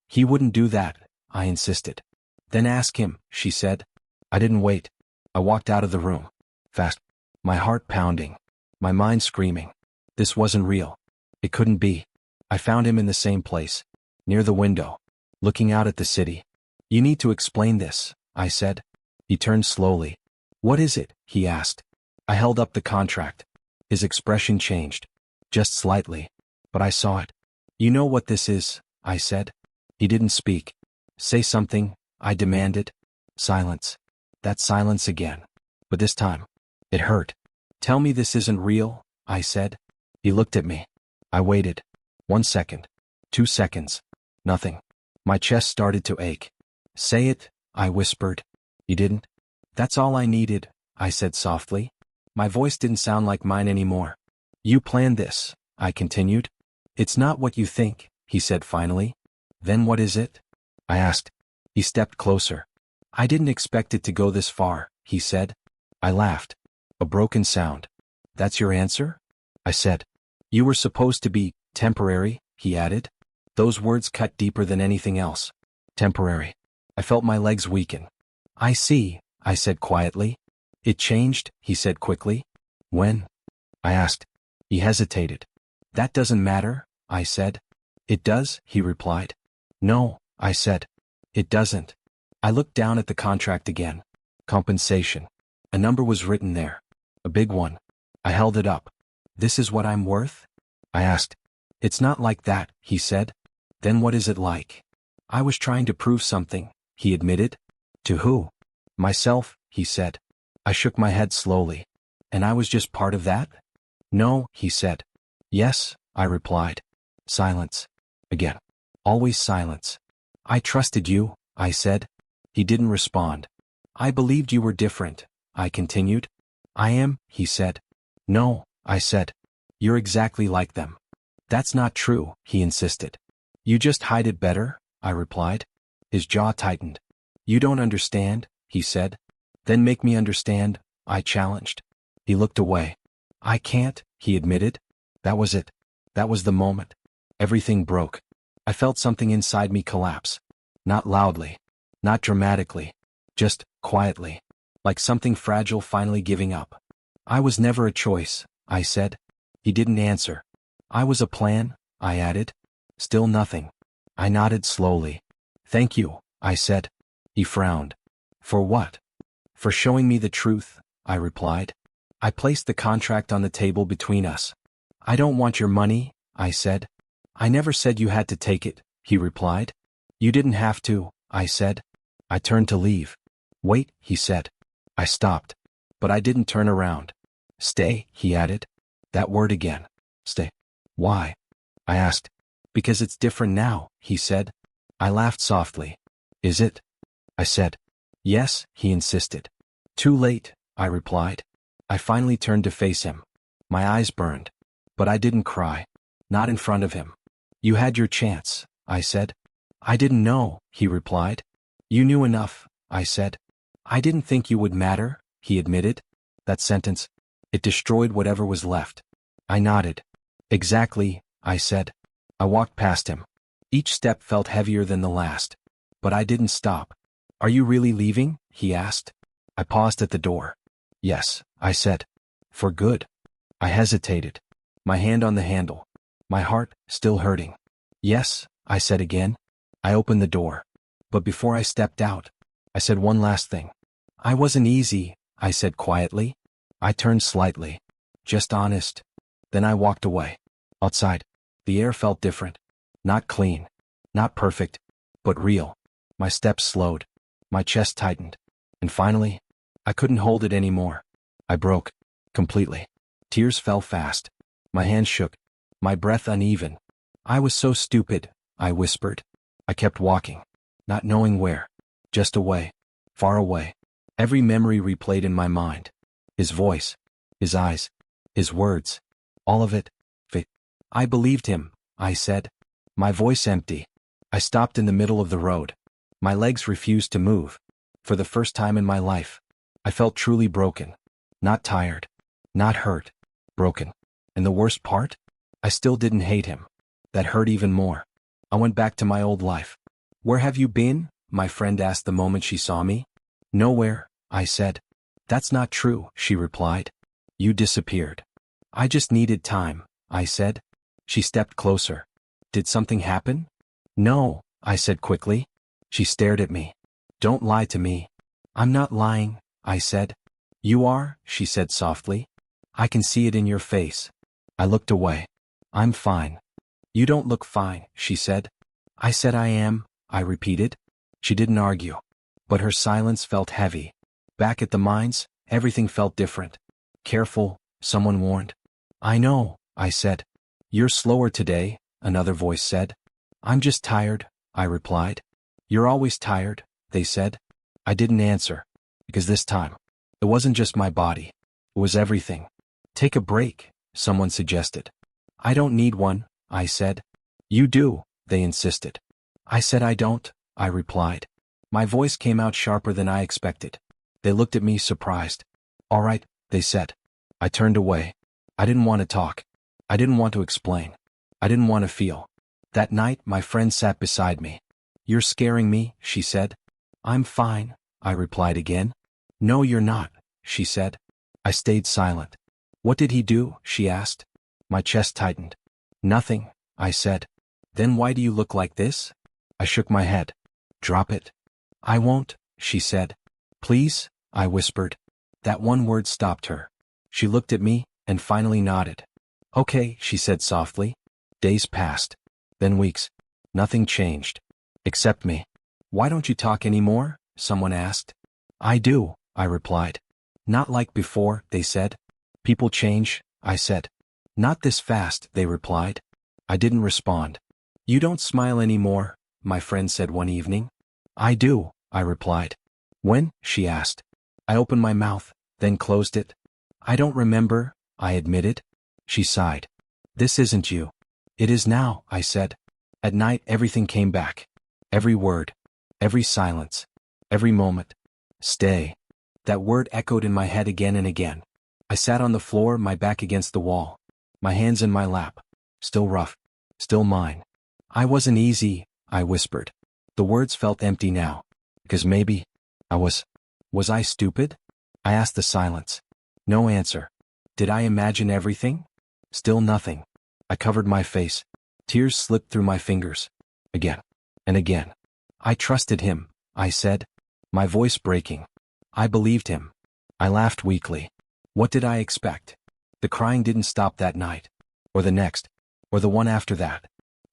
He wouldn't do that, I insisted. Then ask him, she said. I didn't wait. I walked out of the room. Fast. My heart pounding. My mind screaming. This wasn't real. It couldn't be. I found him in the same place. Near the window. Looking out at the city. You need to explain this, I said. He turned slowly. What is it? He asked. I held up the contract. His expression changed. Just slightly. But I saw it. You know what this is, I said. He didn't speak. Say something, I demanded. Silence. That silence again. But this time, it hurt. Tell me this isn't real, I said. He looked at me. I waited. 1 second. 2 seconds. Nothing. My chest started to ache. Say it, I whispered. You didn't? That's all I needed, I said softly. My voice didn't sound like mine anymore. You planned this, I continued. It's not what you think, he said finally. Then what is it? I asked. He stepped closer. I didn't expect it to go this far, he said. I laughed. A broken sound. That's your answer? I said. You were supposed to be temporary, he added. Those words cut deeper than anything else. Temporary. I felt my legs weaken. I see, I said quietly. It changed, he said quickly. When? I asked. He hesitated. That doesn't matter, I said. It does, he replied. No, I said. It doesn't. I looked down at the contract again. Compensation. A number was written there. A big one. I held it up. This is what I'm worth? I asked. It's not like that, he said. Then what is it like? I was trying to prove something, he admitted. To who? Myself, he said. I shook my head slowly. And I was just part of that? No, he said. Yes, I replied. Silence. Again. Always silence. I trusted you, I said. He didn't respond. I believed you were different, I continued. I am, he said. No, I said. You're exactly like them. That's not true, he insisted. You just hide it better, I replied. His jaw tightened. You don't understand, he said. Then make me understand, I challenged. He looked away. I can't, he admitted. That was it. That was the moment. Everything broke. I felt something inside me collapse. Not loudly. Not dramatically. Just quietly. Like something fragile finally giving up. I was never a choice, I said. He didn't answer. I was a plan, I added. Still nothing. I nodded slowly. Thank you, I said. He frowned. For what? For showing me the truth, I replied. I placed the contract on the table between us. I don't want your money, I said. I never said you had to take it, he replied. You didn't have to, I said. I turned to leave. Wait, he said. I stopped. But I didn't turn around. Stay, he added. That word again. Stay. Why? I asked. Because it's different now, he said. I laughed softly. Is it? I said. Yes, he insisted. Too late, I replied. I finally turned to face him. My eyes burned. But I didn't cry. Not in front of him. You had your chance, I said. I didn't know, he replied. You knew enough, I said. I didn't think you would matter, he admitted. That sentence, it destroyed whatever was left. I nodded. Exactly, I said. I walked past him. Each step felt heavier than the last. But I didn't stop. Are you really leaving? He asked. I paused at the door. Yes, I said. For good. I hesitated. My hand on the handle. My heart still hurting. Yes, I said again. I opened the door. But before I stepped out, I said one last thing. I wasn't easy, I said quietly. I turned slightly. Just honest. Then I walked away. Outside, the air felt different. Not clean. Not perfect. But real. My steps slowed. My chest tightened. And finally, I couldn't hold it anymore. I broke. Completely. Tears fell fast. My hands shook. My breath uneven. I was so stupid, I whispered. I kept walking. Not knowing where. Just away. Far away. Every memory replayed in my mind. His voice. His eyes. His words. All of it. I believed him, I said. My voice empty. I stopped in the middle of the road. My legs refused to move. For the first time in my life, I felt truly broken. Not tired. Not hurt. Broken. And the worst part? I still didn't hate him. That hurt even more. I went back to my old life. Where have you been? My friend asked the moment she saw me. Nowhere, I said. That's not true, she replied. You disappeared. I just needed time, I said. She stepped closer. Did something happen? No, I said quickly. She stared at me. Don't lie to me. I'm not lying, I said. You are, she said softly. I can see it in your face. I looked away. I'm fine. You don't look fine, she said. I said I am, I repeated. She didn't argue. But her silence felt heavy. Back at the mines, everything felt different. Careful, someone warned. I know, I said. You're slower today, another voice said. I'm just tired, I replied. You're always tired, they said. I didn't answer. Because this time, it wasn't just my body. It was everything. Take a break, someone suggested. I don't need one, I said. You do, they insisted. I said I don't, I replied. My voice came out sharper than I expected. They looked at me surprised. All right, they said. I turned away. I didn't want to talk. I didn't want to explain. I didn't want to feel. That night, my friend sat beside me. You're scaring me, she said. I'm fine, I replied again. No, you're not, she said. I stayed silent. What did he do? She asked. My chest tightened. Nothing, I said. Then why do you look like this? I shook my head. Drop it. I won't, she said. Please, I whispered. That one word stopped her. She looked at me and finally nodded. Okay, she said softly. Days passed. Then weeks. Nothing changed. Except me. Why don't you talk anymore? Someone asked. I do, I replied. Not like before, they said. People change, I said. Not this fast, they replied. I didn't respond. You don't smile anymore, my friend said one evening. I do, I replied. When? She asked. I opened my mouth, then closed it. I don't remember, I admitted. She sighed. This isn't you. It is now, I said. At night everything came back. Every word. Every silence. Every moment. Stay. That word echoed in my head again and again. I sat on the floor, my back against the wall. My hands in my lap. Still rough. Still mine. I wasn't easy, I whispered. The words felt empty now. Because maybe I was. Was I stupid? I asked the silence. No answer. Did I imagine everything? Still nothing. I covered my face. Tears slipped through my fingers. Again. And again. I trusted him, I said. My voice breaking. I believed him. I laughed weakly. What did I expect? The crying didn't stop that night. Or the next. Or the one after that.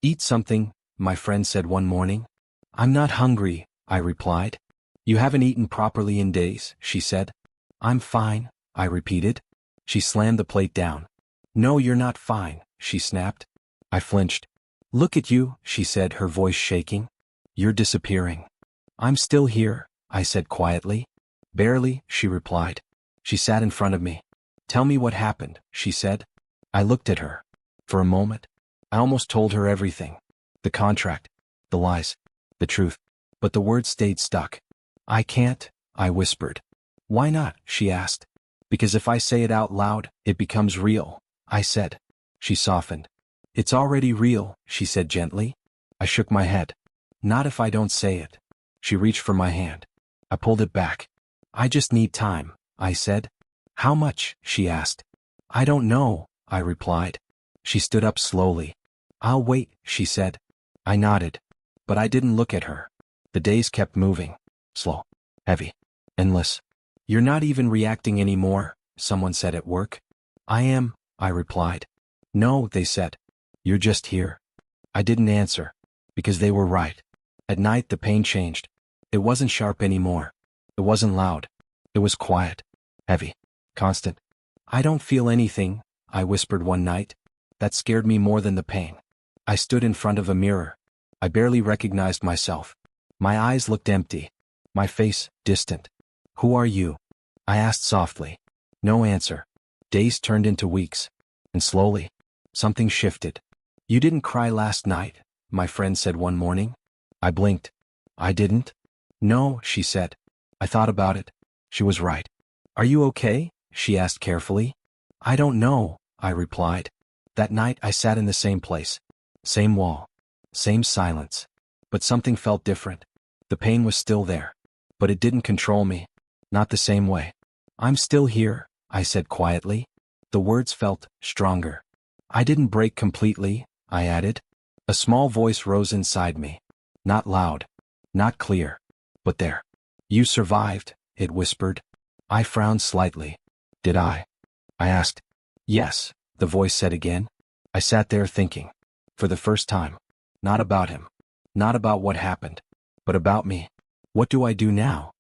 Eat something, my friend said one morning. I'm not hungry, I replied. You haven't eaten properly in days, she said. I'm fine, I repeated. She slammed the plate down. No, you're not fine, she snapped. I flinched. Look at you, she said, her voice shaking. You're disappearing. I'm still here, I said quietly. Barely, she replied. She sat in front of me. Tell me what happened, she said. I looked at her. For a moment, I almost told her everything. The contract, the lies, the truth. But the words stayed stuck. I can't, I whispered. Why not, she asked. Because if I say it out loud, it becomes real, I said. She softened. It's already real, she said gently. I shook my head. Not if I don't say it. She reached for my hand. I pulled it back. I just need time, I said. How much, she asked. I don't know, I replied. She stood up slowly. I'll wait, she said. I nodded. But I didn't look at her. The days kept moving. Slow, heavy, endless. You're not even reacting anymore, someone said at work. I am, I replied. No, they said. You're just here. I didn't answer. Because they were right. At night the pain changed. It wasn't sharp anymore. It wasn't loud. It was quiet. Heavy. Constant. I don't feel anything, I whispered one night. That scared me more than the pain. I stood in front of a mirror. I barely recognized myself. My eyes looked empty. My face, distant. Who are you? I asked softly. No answer. Days turned into weeks. And slowly, something shifted. You didn't cry last night, my friend said one morning. I blinked. I didn't? No, she said. I thought about it. She was right. Are you okay? She asked carefully. I don't know, I replied. That night I sat in the same place. Same wall. Same silence. But something felt different. The pain was still there. But it didn't control me. Not the same way. I'm still here, I said quietly. The words felt stronger. I didn't break completely, I added. A small voice rose inside me. Not loud. Not clear. But there. You survived, it whispered. I frowned slightly. Did I? I asked. Yes, the voice said again. I sat there thinking. For the first time. Not about him. Not about what happened. But about me. What do I do now?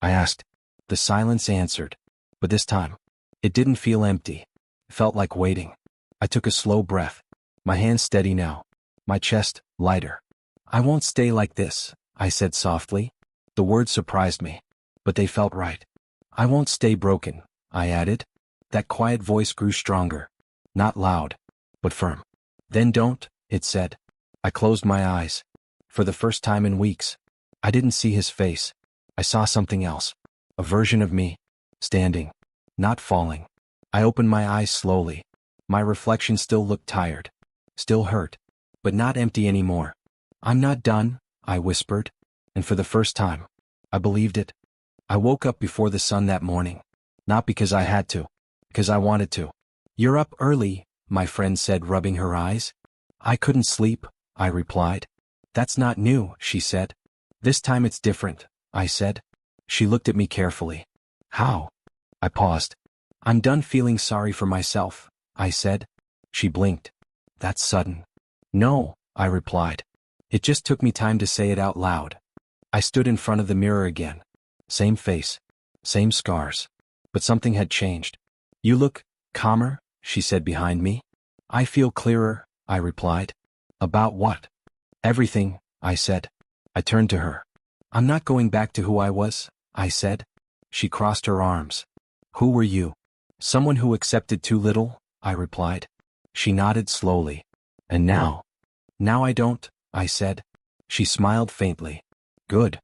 I asked. The silence answered. But this time, it didn't feel empty. It felt like waiting. I took a slow breath. My hands steady now. My chest, lighter. I won't stay like this, I said softly. The words surprised me. But they felt right. I won't stay broken, I added. That quiet voice grew stronger. Not loud, but firm. Then don't, it said. I closed my eyes. For the first time in weeks, I didn't see his face. I saw something else. A version of me. Standing. Not falling. I opened my eyes slowly. My reflection still looked tired. Still hurt. But not empty anymore. I'm not done, I whispered. And for the first time, I believed it. I woke up before the sun that morning. Not because I had to. Because I wanted to. You're up early, my friend said, rubbing her eyes. I couldn't sleep, I replied. That's not new, she said. This time it's different, I said. She looked at me carefully. How? I paused. I'm done feeling sorry for myself, I said. She blinked. That's sudden. No, I replied. It just took me time to say it out loud. I stood in front of the mirror again. Same face. Same scars. But something had changed. You look calmer, she said behind me. I feel clearer, I replied. About what? Everything, I said. I turned to her. I'm not going back to who I was, I said. She crossed her arms. Who were you? Someone who accepted too little, I replied. She nodded slowly. And now? Now I don't, I said. She smiled faintly. Good.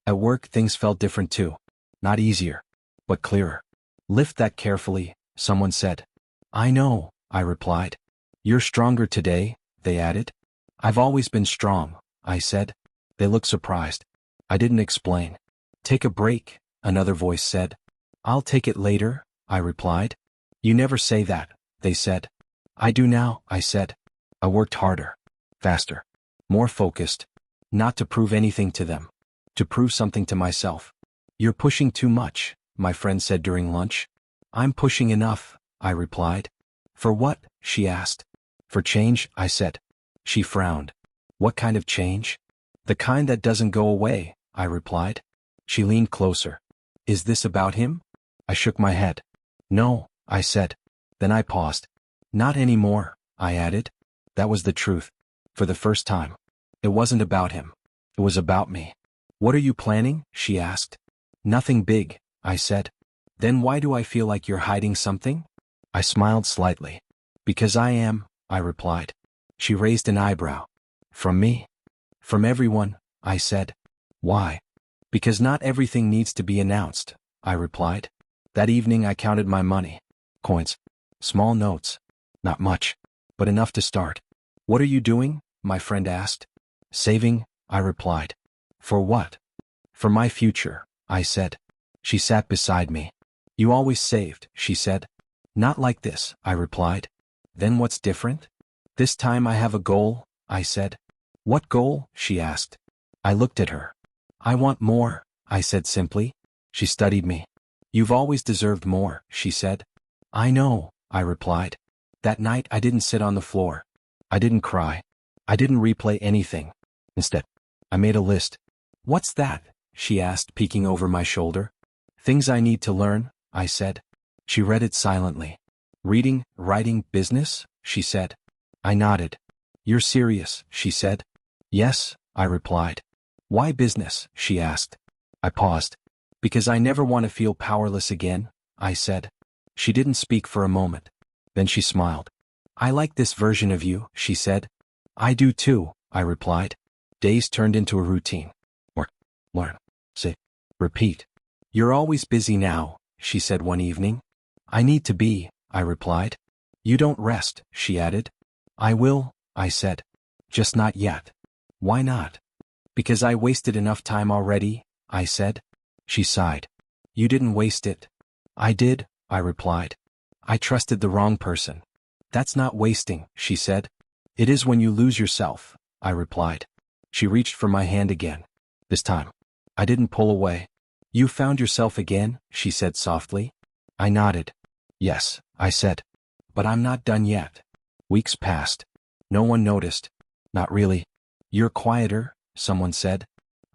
At work things felt different too. Not easier, but clearer. Lift that carefully, someone said. I know, I replied. You're stronger today, they added. I've always been strong, I said. They looked surprised. I didn't explain. Take a break, another voice said. I'll take it later, I replied. You never say that, they said. I do now, I said. I worked harder, faster, more focused. Not to prove anything to them. To prove something to myself. You're pushing too much, my friend said during lunch. I'm pushing enough, I replied. For what? She asked. For change, I said. She frowned. What kind of change? The kind that doesn't go away, I replied. She leaned closer. Is this about him? I shook my head. No, I said. Then I paused. Not anymore, I added. That was the truth. For the first time. It wasn't about him. It was about me. What are you planning? She asked. Nothing big, I said. Then why do I feel like you're hiding something? I smiled slightly. Because I am, I replied. She raised an eyebrow. From me? From everyone, I said. Why? Because not everything needs to be announced, I replied. That evening I counted my money. Coins. Small notes. Not much, but enough to start. What are you doing? My friend asked. Saving, I replied. For what? For my future, I said. She sat beside me. You always saved, she said. Not like this, I replied. Then what's different? This time I have a goal, I said. What goal? She asked. I looked at her. I want more, I said simply. She studied me. You've always deserved more, she said. I know, I replied. That night I didn't sit on the floor. I didn't cry. I didn't replay anything. Instead, I made a list. What's that? She asked, peeking over my shoulder. Things I need to learn, I said. She read it silently. Reading, writing, business, she said. I nodded. You're serious, she said. Yes, I replied. Why business? She asked. I paused. Because I never want to feel powerless again, I said. She didn't speak for a moment. Then she smiled. I like this version of you, she said. I do too, I replied. Days turned into a routine. Work, learn, say, repeat. You're always busy now, she said one evening. I need to be, I replied. You don't rest, she added. I will, I said. Just not yet. Why not? Because I wasted enough time already, I said. She sighed. You didn't waste it. I did, I replied. I trusted the wrong person. That's not wasting, she said. It is when you lose yourself, I replied. She reached for my hand again. This time, I didn't pull away. You found yourself again, she said softly. I nodded. Yes, I said. But I'm not done yet. Weeks passed. No one noticed. Not really. You're quieter, someone said.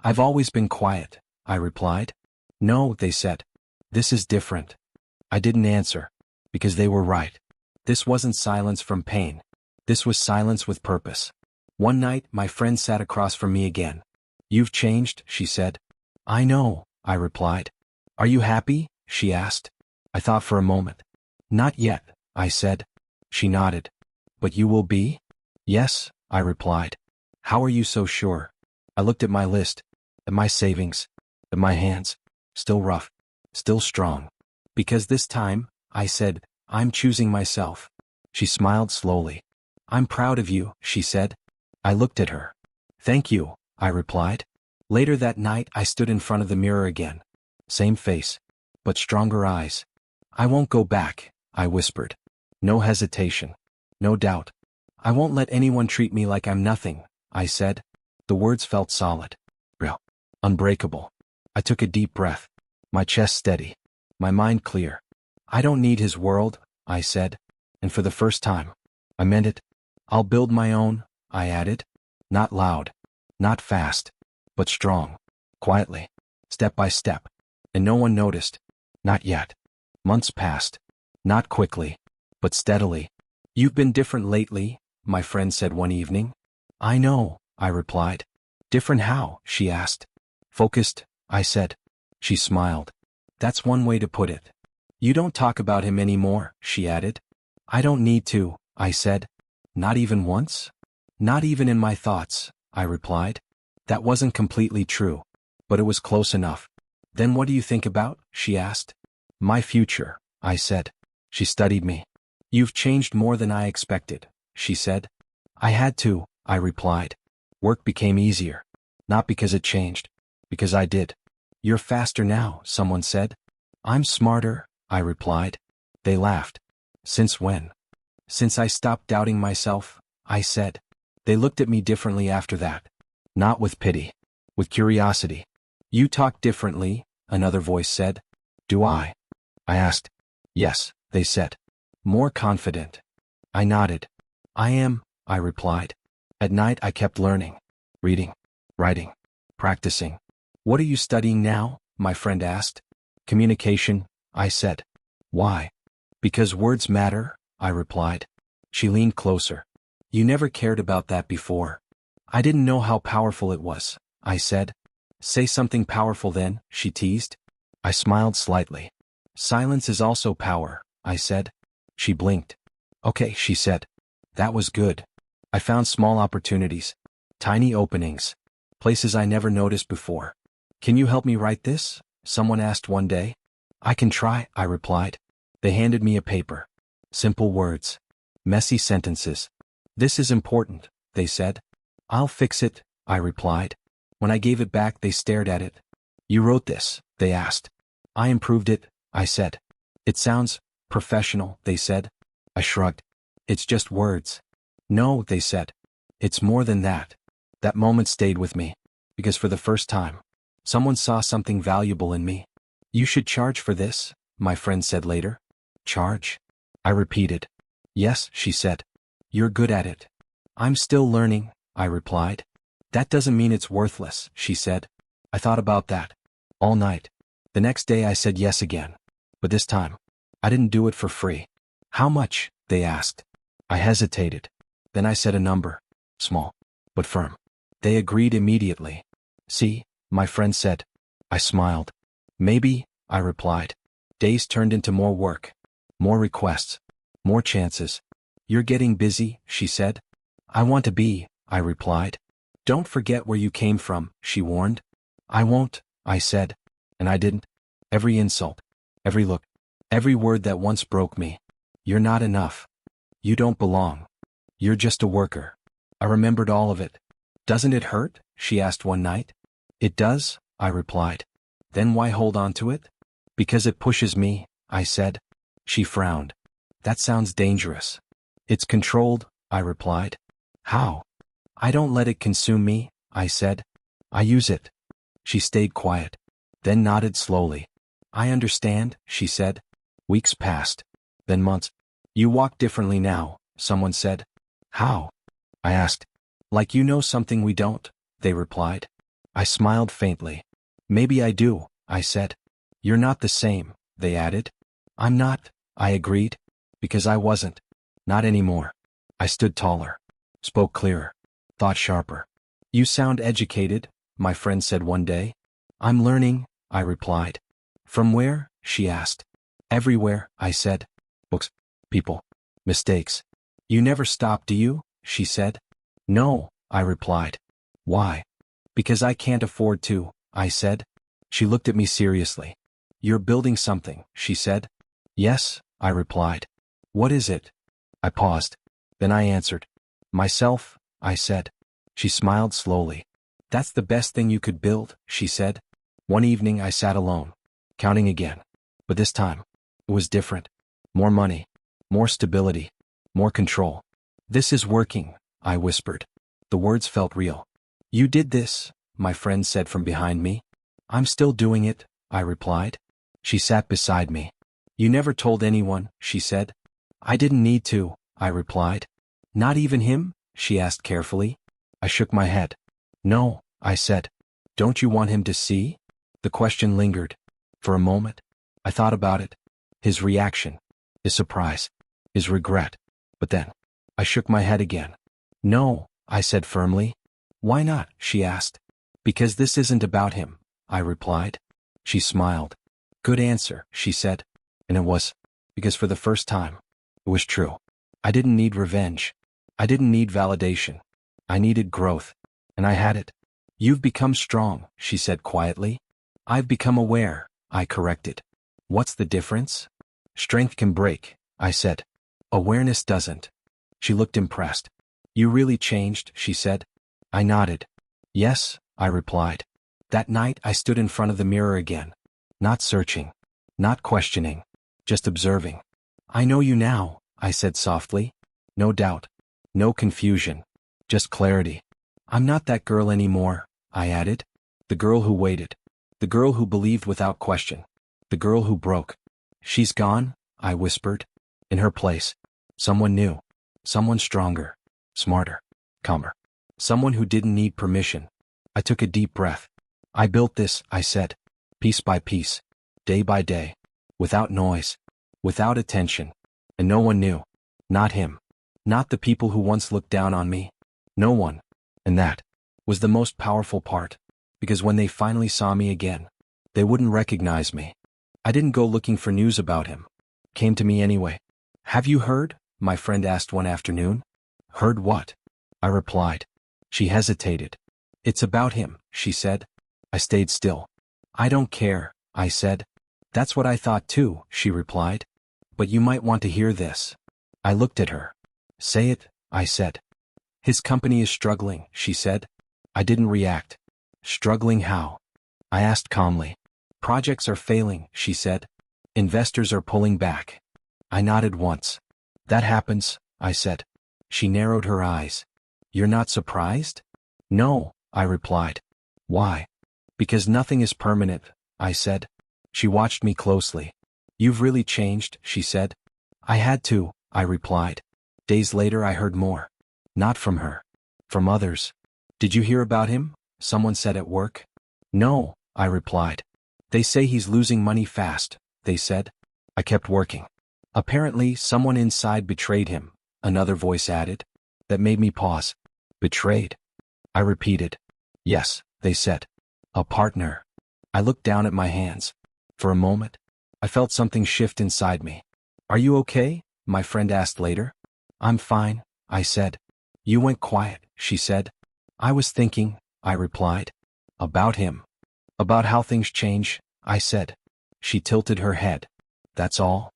I've always been quiet, I replied. No, they said. This is different. I didn't answer. Because they were right. This wasn't silence from pain. This was silence with purpose. One night, my friend sat across from me again. You've changed, she said. I know, I replied. Are you happy? She asked. I thought for a moment. Not yet, I said. She nodded. But you will be? Yes, I replied. How are you so sure? I looked at my list, at my savings, at my hands. Still rough, still strong. Because this time, I said, I'm choosing myself. She smiled slowly. I'm proud of you, she said. I looked at her. Thank you, I replied. Later that night I stood in front of the mirror again. Same face, but stronger eyes. I won't go back, I whispered. No hesitation. No doubt. I won't let anyone treat me like I'm nothing, I said. The words felt solid. Real. Unbreakable. I took a deep breath. My chest steady. My mind clear. I don't need his world, I said. And for the first time, I meant it. I'll build my own, I added. Not loud. Not fast. But strong. Quietly. Step by step. And no one noticed. Not yet. Months passed. Not quickly. But steadily. You've been different lately, my friend said one evening. I know, I replied. Different how? She asked. Focused, I said. She smiled. That's one way to put it. You don't talk about him anymore, she added. I don't need to, I said. Not even once? Not even in my thoughts, I replied. That wasn't completely true, but it was close enough. Then what do you think about? She asked. My future, I said. She studied me. You've changed more than I expected, she said. I had to, I replied. Work became easier. Not because it changed, because I did. You're faster now, someone said. I'm smarter, I replied. They laughed. Since when? Since I stopped doubting myself, I said. They looked at me differently after that. Not with pity. With curiosity. You talk differently, another voice said. Do I? I asked. Yes, they said. More confident. I nodded. I am, I replied. At night I kept learning. Reading. Writing. Practicing. What are you studying now? My friend asked. Communication, I said. Why? Because words matter, I replied. She leaned closer. You never cared about that before. I didn't know how powerful it was, I said. Say something powerful then, she teased. I smiled slightly. Silence is also power, I said. She blinked. Okay, she said. That was good. I found small opportunities. Tiny openings. Places I never noticed before. Can you help me write this? Someone asked one day. I can try, I replied. They handed me a paper. Simple words. Messy sentences. This is important, they said. I'll fix it, I replied. When I gave it back, they stared at it. You wrote this, they asked. I improved it, I said. It sounds professional, they said. I shrugged. It's just words. No, they said. It's more than that. That moment stayed with me. Because for the first time, someone saw something valuable in me. You should charge for this, my friend said later. Charge? I repeated. Yes, she said. You're good at it. I'm still learning, I replied. That doesn't mean it's worthless, she said. I thought about that. All night. The next day I said yes again. But this time, I didn't do it for free. How much? They asked. I hesitated. Then I said a number. Small, but firm. They agreed immediately. See, my friend said. I smiled. Maybe, I replied. Days turned into more work. More requests. More chances. You're getting busy, she said. I want to be, I replied. Don't forget where you came from, she warned. I won't, I said. And I didn't. Every insult. Every look. Every word that once broke me. You're not enough. You don't belong. You're just a worker. I remembered all of it. Doesn't it hurt? She asked one night. It does, I replied. Then why hold on to it? Because it pushes me, I said. She frowned. That sounds dangerous. It's controlled, I replied. How? I don't let it consume me, I said. I use it. She stayed quiet. Then nodded slowly. I understand, she said. Weeks passed. Then months. You walk differently now, someone said. How? I asked. Like you know something we don't, they replied. I smiled faintly. Maybe I do, I said. You're not the same, they added. I'm not, I agreed. Because I wasn't. Not anymore. I stood taller. Spoke clearer. Thought sharper. You sound educated, my friend said one day. I'm learning, I replied. From where? She asked. Everywhere, I said. Books, people, mistakes. You never stop, do you? She said. No, I replied. Why? Because I can't afford to, I said. She looked at me seriously. You're building something, she said. Yes, I replied. What is it? I paused. Then I answered. Myself, I said. She smiled slowly. That's the best thing you could build, she said. One evening I sat alone, counting again. But this time, it was different. More money, more stability, more control. This is working, I whispered. The words felt real. You did this, my friend said from behind me. I'm still doing it, I replied. She sat beside me. You never told anyone, she said. I didn't need to, I replied. Not even him? She asked carefully. I shook my head. No, I said. Don't you want him to see? The question lingered. For a moment, I thought about it. His reaction, his surprise, his regret. But then, I shook my head again. No, I said firmly. Why not? She asked. Because this isn't about him, I replied. She smiled. Good answer, she said. And it was. Because for the first time, it was true. I didn't need revenge. I didn't need validation. I needed growth. And I had it. You've become strong, she said quietly. I've become aware, I corrected. What's the difference? Strength can break, I said. Awareness doesn't. She looked impressed. You really changed, she said. I nodded. Yes, I replied. That night I stood in front of the mirror again. Not searching. Not questioning. Just observing. I know you now, I said softly. No doubt. No confusion. Just clarity. I'm not that girl anymore, I added. The girl who waited. The girl who believed without question. The girl who broke. She's gone, I whispered. In her place. Someone new. Someone stronger. Smarter. Calmer. Someone who didn't need permission. I took a deep breath. I built this, I said. Piece by piece. Day by day. Without noise. Without attention. And no one knew. Not him. Not the people who once looked down on me. No one. And that was the most powerful part. Because when they finally saw me again, they wouldn't recognize me. I didn't go looking for news about him. Came to me anyway. Have you heard? My friend asked one afternoon. Heard what? I replied. She hesitated. It's about him, she said. I stayed still. I don't care, I said. That's what I thought too, she replied. But you might want to hear this. I looked at her. Say it, I said. His company is struggling, she said. I didn't react. Struggling how? I asked calmly. Projects are failing, she said. Investors are pulling back. I nodded once. That happens, I said. She narrowed her eyes. You're not surprised? No, I replied. Why? Because nothing is permanent, I said. She watched me closely. You've really changed, she said. I had to, I replied. Days later I heard more. Not from her. From others. Did you hear about him? Someone said at work. No, I replied. They say he's losing money fast, they said. I kept working. Apparently someone inside betrayed him, another voice added. That made me pause. Betrayed? I repeated. Yes, they said. A partner. I looked down at my hands. For a moment, I felt something shift inside me. Are you okay? My friend asked later. I'm fine, I said. You went quiet, she said. I was thinking, I replied. About him. About how things change, I said. She tilted her head. That's all?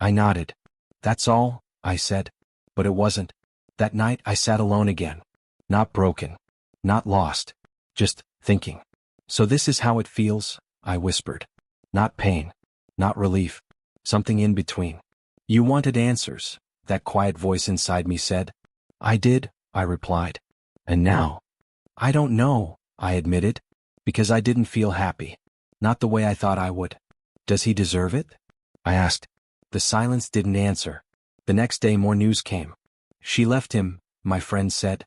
I nodded. That's all, I said. But it wasn't. That night I sat alone again. Not broken. Not lost. Just thinking. So this is how it feels, I whispered. Not pain. Not relief. Something in between. You wanted answers, that quiet voice inside me said. I did, I replied. And now? I don't know, I admitted. Because I didn't feel happy. Not the way I thought I would. Does he deserve it? I asked. The silence didn't answer. The next day more news came. She left him, my friend said.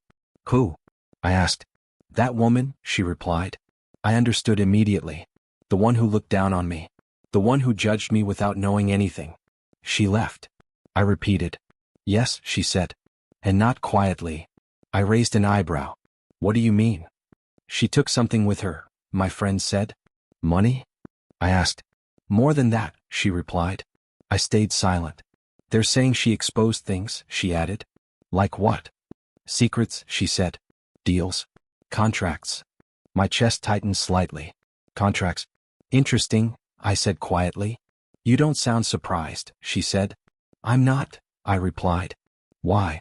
Who? I asked. That woman, she replied. I understood immediately. The one who looked down on me. The one who judged me without knowing anything. She left. I repeated. Yes, she said. And not quietly. I raised an eyebrow. What do you mean? She took something with her, my friend said. Money? I asked. More than that, she replied. I stayed silent. They're saying she exposed things, she added. Like what? Secrets, she said. Deals. Contracts. My chest tightened slightly. Contracts. Interesting, I said quietly. You don't sound surprised, she said. I'm not, I replied. Why?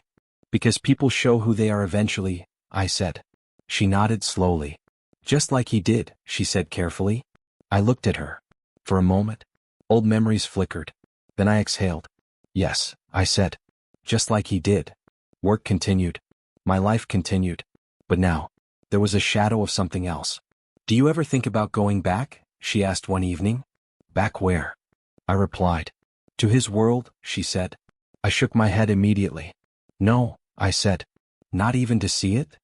Because people show who they are eventually, I said. She nodded slowly. Just like he did, she said carefully. I looked at her. For a moment, old memories flickered. Then I exhaled. Yes, I said. Just like he did. Work continued. My life continued. But now, there was a shadow of something else. Do you ever think about going back? She asked one evening. Back where? I replied. To his world, she said. I shook my head immediately. No, I said. Not even to see it?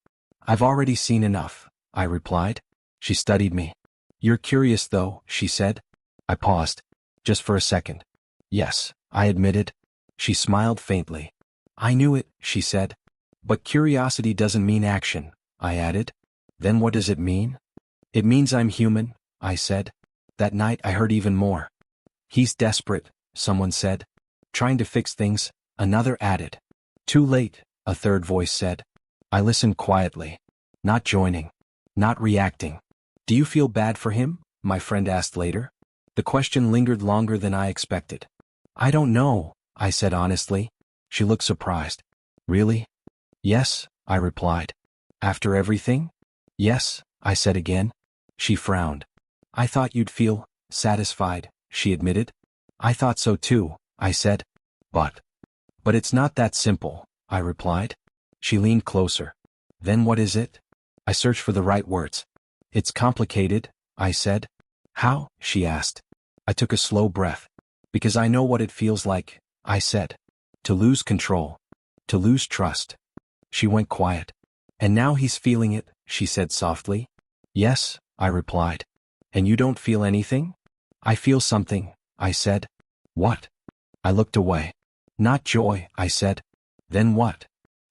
I've already seen enough, I replied. She studied me. You're curious though, she said. I paused. Just for a second. Yes, I admitted. She smiled faintly. I knew it, she said. But curiosity doesn't mean action, I added. Then what does it mean? It means I'm human, I said. That night I heard even more. He's desperate, someone said. Trying to fix things, another added. Too late, a third voice said. I listened quietly. Not joining. Not reacting. Do you feel bad for him? My friend asked later. The question lingered longer than I expected. I don't know, I said honestly. She looked surprised. Really? Yes, I replied. After everything? Yes, I said again. She frowned. I thought you'd feel satisfied, she admitted. I thought so too, I said. But it's not that simple, I replied. She leaned closer. Then what is it? I searched for the right words. It's complicated, I said. How? She asked. I took a slow breath. Because I know what it feels like, I said. To lose control. To lose trust. She went quiet. And now he's feeling it, she said softly. Yes, I replied. And you don't feel anything? I feel something, I said. What? I looked away. Not joy, I said. Then what?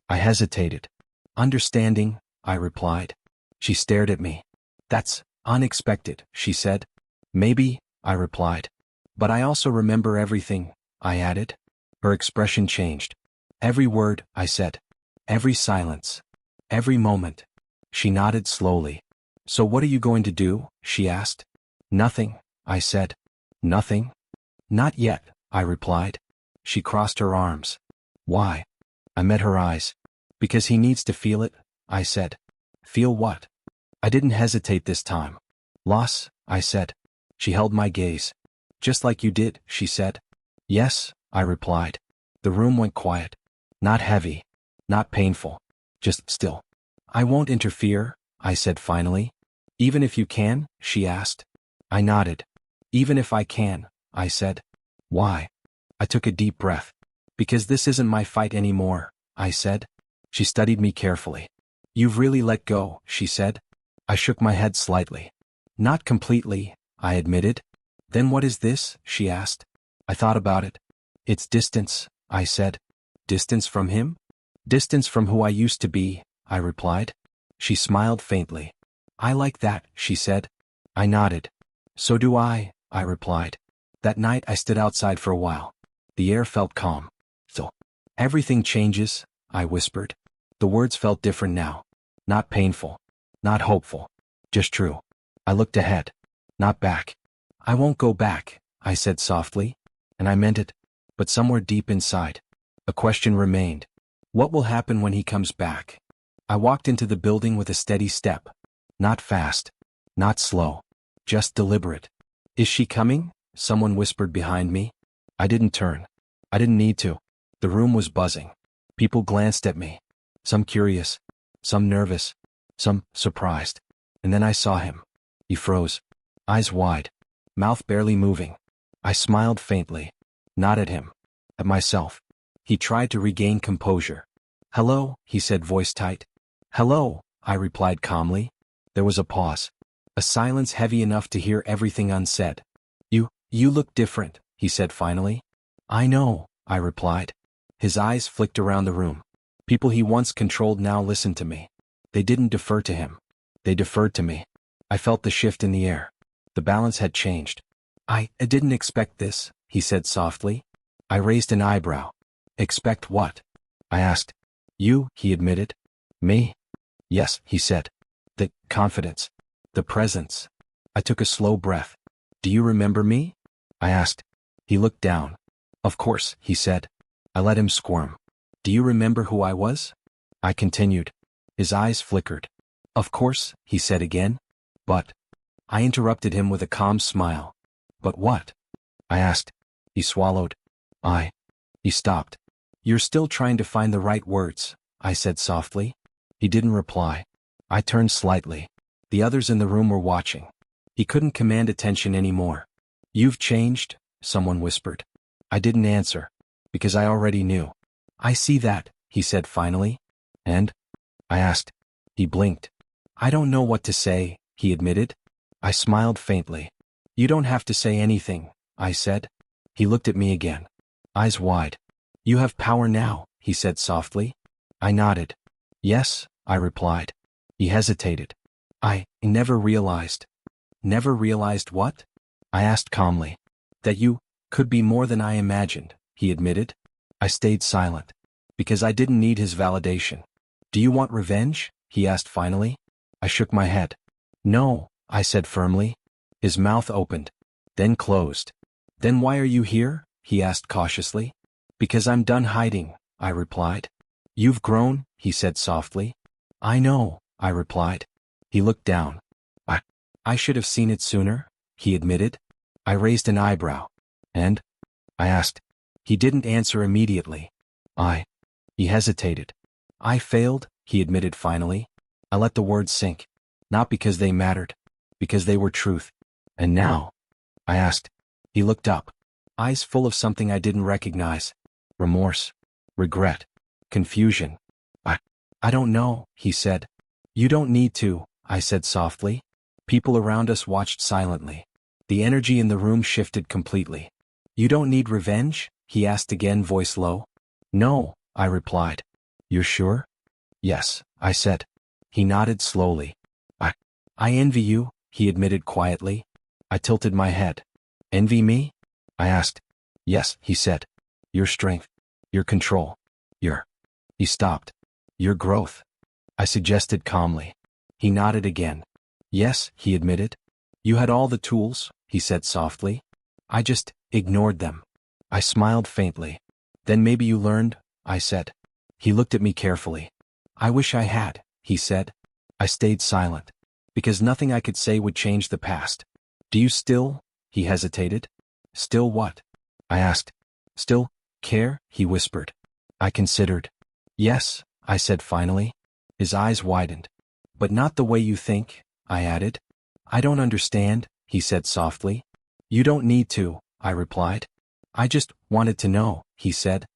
I hesitated. Understanding, I replied. She stared at me. That's unexpected, she said. Maybe, I replied. But I also remember everything, I added. Her expression changed. Every word, I said. Every silence. Every moment. She nodded slowly. So what are you going to do? She asked. Nothing, I said. Nothing? Not yet, I replied. She crossed her arms. Why? I met her eyes. Because he needs to feel it, I said. Feel what? I didn't hesitate this time. Loss, I said. She held my gaze. Just like you did, she said. Yes, I replied. The room went quiet. Not heavy. Not painful. Just still. I won't interfere, I said finally. Even if you can, she asked. I nodded. Even if I can, I said. Why? I took a deep breath. Because this isn't my fight anymore, I said. She studied me carefully. You've really let go, she said. I shook my head slightly. Not completely, I admitted. Then what is this? She asked. I thought about it. It's distance, I said. Distance from him? Distance from who I used to be, I replied. She smiled faintly. I like that, she said. I nodded. So do I replied. That night I stood outside for a while. The air felt calm. So, everything changes, I whispered. The words felt different now. Not painful. Not hopeful. Just true. I looked ahead. Not back. I won't go back, I said softly. And I meant it. But somewhere deep inside, a question remained. What will happen when he comes back? I walked into the building with a steady step. Not fast. Not slow. Just deliberate. Is she coming? Someone whispered behind me. I didn't turn. I didn't need to. The room was buzzing. People glanced at me. Some curious. Some nervous. Some surprised. And then I saw him. He froze. Eyes wide. Mouth barely moving. I smiled faintly. Not at him. At myself. He tried to regain composure. Hello, he said, voice tight. Hello, I replied calmly. There was a pause. A silence heavy enough to hear everything unsaid. You look different, he said finally. I know, I replied. His eyes flicked around the room. People he once controlled now listened to me. They didn't defer to him. They deferred to me. I felt the shift in the air. The balance had changed. I didn't expect this, he said softly. I raised an eyebrow. Expect what? I asked. You, he admitted. Me? Yes, he said. The confidence. The presence. I took a slow breath. Do you remember me? I asked. He looked down. Of course, he said. I let him squirm. Do you remember who I was? I continued. His eyes flickered. Of course, he said again. But. I interrupted him with a calm smile. But what? I asked. He swallowed. He stopped. You're still trying to find the right words, I said softly. He didn't reply. I turned slightly. The others in the room were watching. He couldn't command attention anymore. You've changed, someone whispered. I didn't answer. Because I already knew. I see that, he said finally. And? I asked. He blinked. I don't know what to say, he admitted. I smiled faintly. You don't have to say anything, I said. He looked at me again. Eyes wide. You have power now, he said softly. I nodded. Yes, I replied. He hesitated. I never realized. Never realized what? I asked calmly. That you could be more than I imagined, he admitted. I stayed silent. Because I didn't need his validation. Do you want revenge? He asked finally. I shook my head. No, I said firmly. His mouth opened. Then closed. Then why are you here? He asked cautiously. Because I'm done hiding, I replied. You've grown, he said softly. I know, I replied. He looked down. I should have seen it sooner, he admitted. I raised an eyebrow. And? I asked. He didn't answer immediately. He hesitated. I failed, he admitted finally. I let the words sink. Not because they mattered. Because they were truth. And now? I asked. He looked up, eyes full of something I didn't recognize. Remorse, regret, confusion. I don't know, he said. You don't need to, I said softly. People around us watched silently. The energy in the room shifted completely. You don't need revenge? He asked again, voice low. No, I replied. You're sure? Yes, I said. He nodded slowly. I envy you, he admitted quietly. I tilted my head. Envy me? I asked. Yes, he said. Your strength, your control, your... He stopped. Your growth, I suggested calmly. He nodded again. Yes, he admitted. You had all the tools, he said softly. I just ignored them. I smiled faintly. Then maybe you learned, I said. He looked at me carefully. I wish I had, he said. I stayed silent, because nothing I could say would change the past. Do you still? He hesitated. Still what? I asked. Still care? He whispered. I considered. Yes, I said finally. His eyes widened. But not the way you think, I added. I don't understand, he said softly. You don't need to, I replied. I just wanted to know, he said.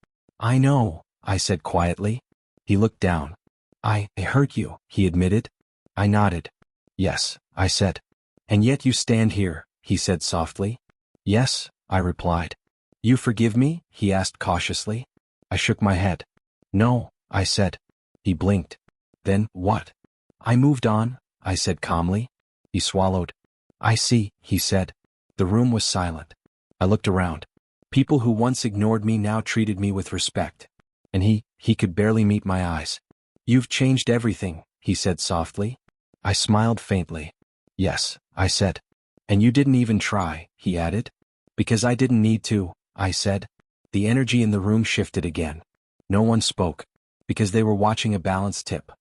I know, I said quietly. He looked down. I hurt you, he admitted. I nodded. Yes, I said. And yet you stand here, he said softly. Yes, I replied. You forgive me? He asked cautiously. I shook my head. No, I said. He blinked. Then what? I moved on, I said calmly. He swallowed. I see, he said. The room was silent. I looked around. People who once ignored me now treated me with respect. And he could barely meet my eyes. You've changed everything, he said softly. I smiled faintly. Yes, I said. And you didn't even try, he added. Because I didn't need to, I said. The energy in the room shifted again. No one spoke, because they were watching a balance tip.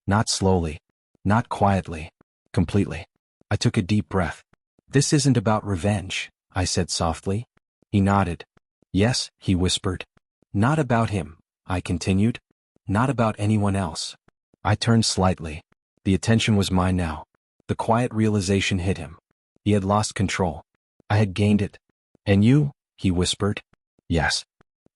Not slowly, not quietly, completely. I took a deep breath. This isn't about revenge, I said softly. He nodded. Yes, he whispered. Not about him, I continued. Not about anyone else. I turned slightly. The attention was mine now. The quiet realization hit him. He had lost control. I had gained it. And you? He whispered. Yes.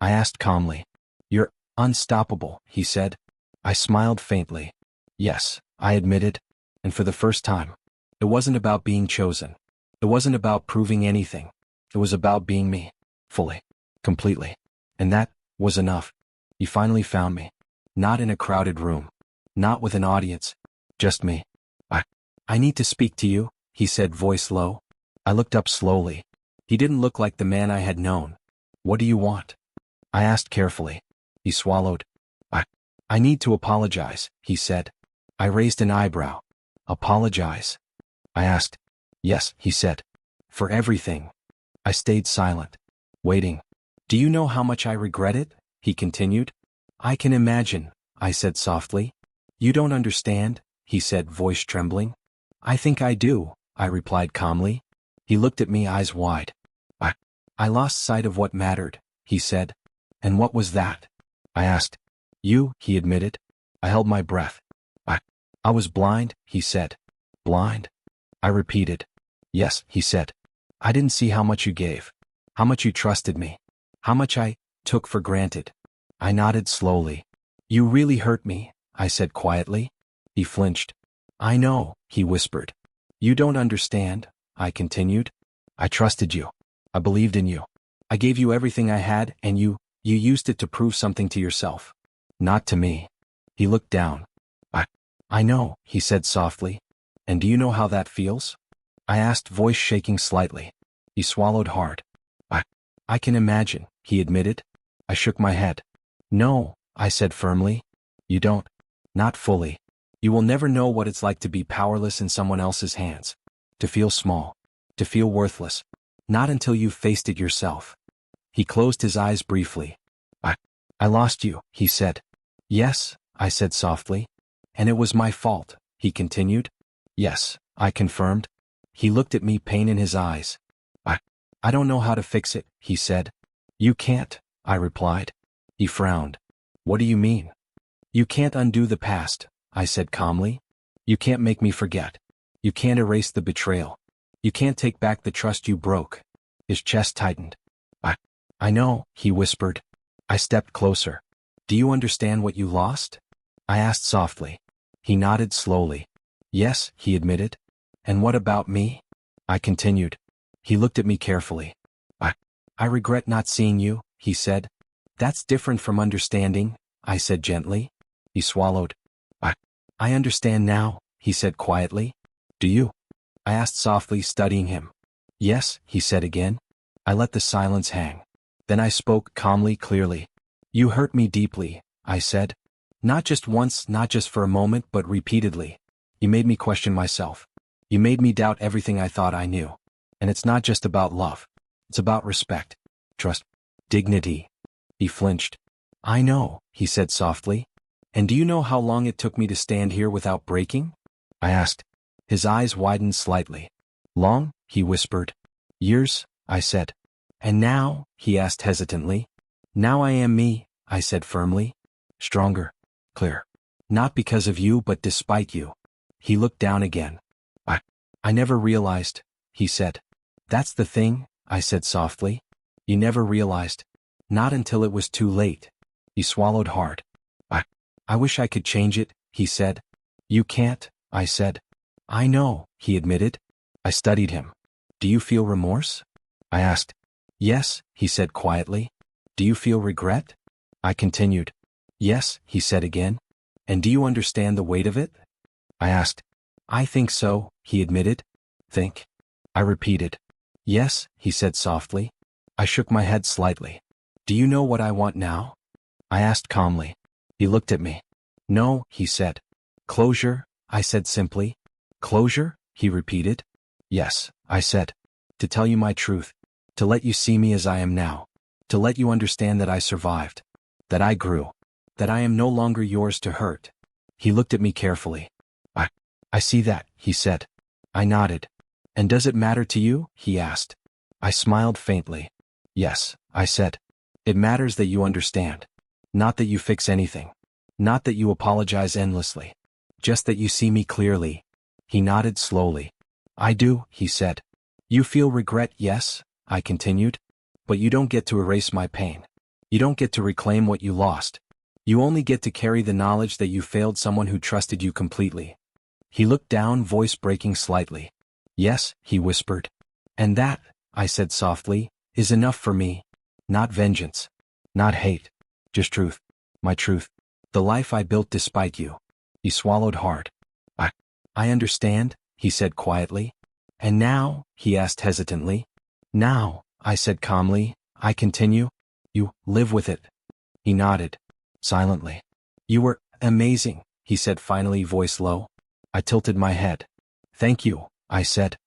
I asked calmly. You're unstoppable, he said. I smiled faintly. Yes, I admitted. And for the first time, it wasn't about being chosen. It wasn't about proving anything. It was about being me. Fully. Completely. And that was enough. He finally found me. Not in a crowded room. Not with an audience. Just me. I need to speak to you, he said, voice low. I looked up slowly. He didn't look like the man I had known. What do you want? I asked carefully. He swallowed. I need to apologize, he said. I raised an eyebrow. Apologize? I asked. Yes, he said. For everything. I stayed silent. Waiting. Do you know how much I regret it? He continued. I can imagine, I said softly. You don't understand, he said, voice trembling. I think I do, I replied calmly. He looked at me, eyes wide. I lost sight of what mattered, he said. And what was that? I asked. You, he admitted. I held my breath. I was blind, he said. Blind? I repeated. Yes, he said. I didn't see how much you gave. How much you trusted me. How much I took for granted. I nodded slowly. You really hurt me, I said quietly. He flinched. I know, he whispered. You don't understand, I continued. I trusted you. I believed in you. I gave you everything I had, and you used it to prove something to yourself. Not to me. He looked down. I know, he said softly. And do you know how that feels? I asked, voice shaking slightly. He swallowed hard. I can imagine, he admitted. I shook my head. No, I said firmly. You don't. Not fully. You will never know what it's like to be powerless in someone else's hands. To feel small. To feel worthless. Not until you've faced it yourself. He closed his eyes briefly. I lost you, he said. Yes, I said softly. And it was my fault, he continued. Yes, I confirmed. He looked at me, pain in his eyes. I don't know how to fix it, he said. You can't, I replied. He frowned. What do you mean? You can't undo the past, I said calmly. You can't make me forget. You can't erase the betrayal. You can't take back the trust you broke. His chest tightened. I, I know, he whispered. I stepped closer. Do you understand what you lost? I asked softly. He nodded slowly. Yes, he admitted. And what about me? I continued. He looked at me carefully. I regret not seeing you, he said. That's different from understanding, I said gently. He swallowed. I understand now, he said quietly. Do you? I asked softly, studying him. Yes, he said again. I let the silence hang. Then I spoke calmly, clearly. You hurt me deeply, I said. Not just once, not just for a moment, but repeatedly. You made me question myself. You made me doubt everything I thought I knew. And it's not just about love. It's about respect, trust, dignity. He flinched. I know, he said softly. And do you know how long it took me to stand here without breaking? I asked. His eyes widened slightly. Long, he whispered. Years, I said. And now, he asked hesitantly. Now I am me, I said firmly. Stronger, clearer. Not because of you, but despite you. He looked down again. I never realized, he said. That's the thing, I said softly. You never realized. Not until it was too late. He swallowed hard. I wish I could change it, he said. You can't, I said. I know, he admitted. I studied him. Do you feel remorse? I asked. Yes, he said quietly. Do you feel regret? I continued. Yes, he said again. And do you understand the weight of it? I asked. I think so, he admitted. Think? I repeated. Yes, he said softly. I shook my head slightly. Do you know what I want now? I asked calmly. He looked at me. No, he said. Closure, I said simply. Closure, he repeated. Yes, I said. To tell you my truth. To let you see me as I am now. To let you understand that I survived. That I grew. That I am no longer yours to hurt. He looked at me carefully. I see that, he said. I nodded. And does it matter to you? He asked. I smiled faintly. Yes, I said. It matters that you understand. Not that you fix anything. Not that you apologize endlessly. Just that you see me clearly. He nodded slowly. I do, he said. You feel regret, yes, I continued. But you don't get to erase my pain. You don't get to reclaim what you lost. You only get to carry the knowledge that you failed someone who trusted you completely. He looked down, voice breaking slightly. Yes, he whispered. And that, I said softly, is enough for me. Not vengeance. Not hate. Just truth. My truth. The life I built despite you. He swallowed hard. I understand, he said quietly. And now, he asked hesitantly. Now, I said calmly, I continue. You live with it. He nodded. Silently. You were amazing, he said finally, voice low. I tilted my head. Thank you, I said.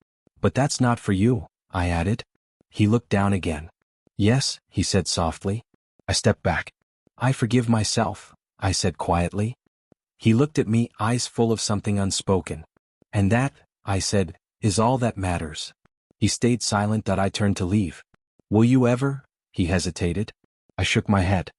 But that's not for you, I added. He looked down again. Yes, he said softly. I stepped back. I forgive myself, I said quietly. He looked at me, eyes full of something unspoken. And that, I said, is all that matters. He stayed silent. I turned to leave. Will you ever? He hesitated. I shook my head.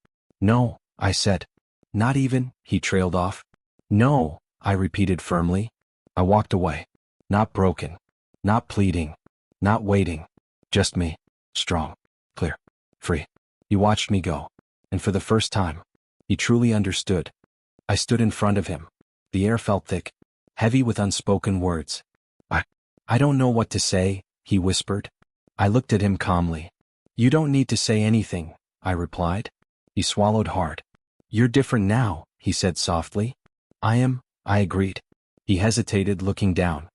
No, I said. Not even, he trailed off. No, I repeated firmly. I walked away. Not broken. Not pleading. Not waiting. Just me. Strong. Clear. Free. He watched me go. And for the first time, he truly understood. I stood in front of him. The air felt thick, heavy with unspoken words. I don't know what to say, he whispered. I looked at him calmly. You don't need to say anything, I replied. He swallowed hard. You're different now, he said softly. I am, I agreed. He hesitated, looking down.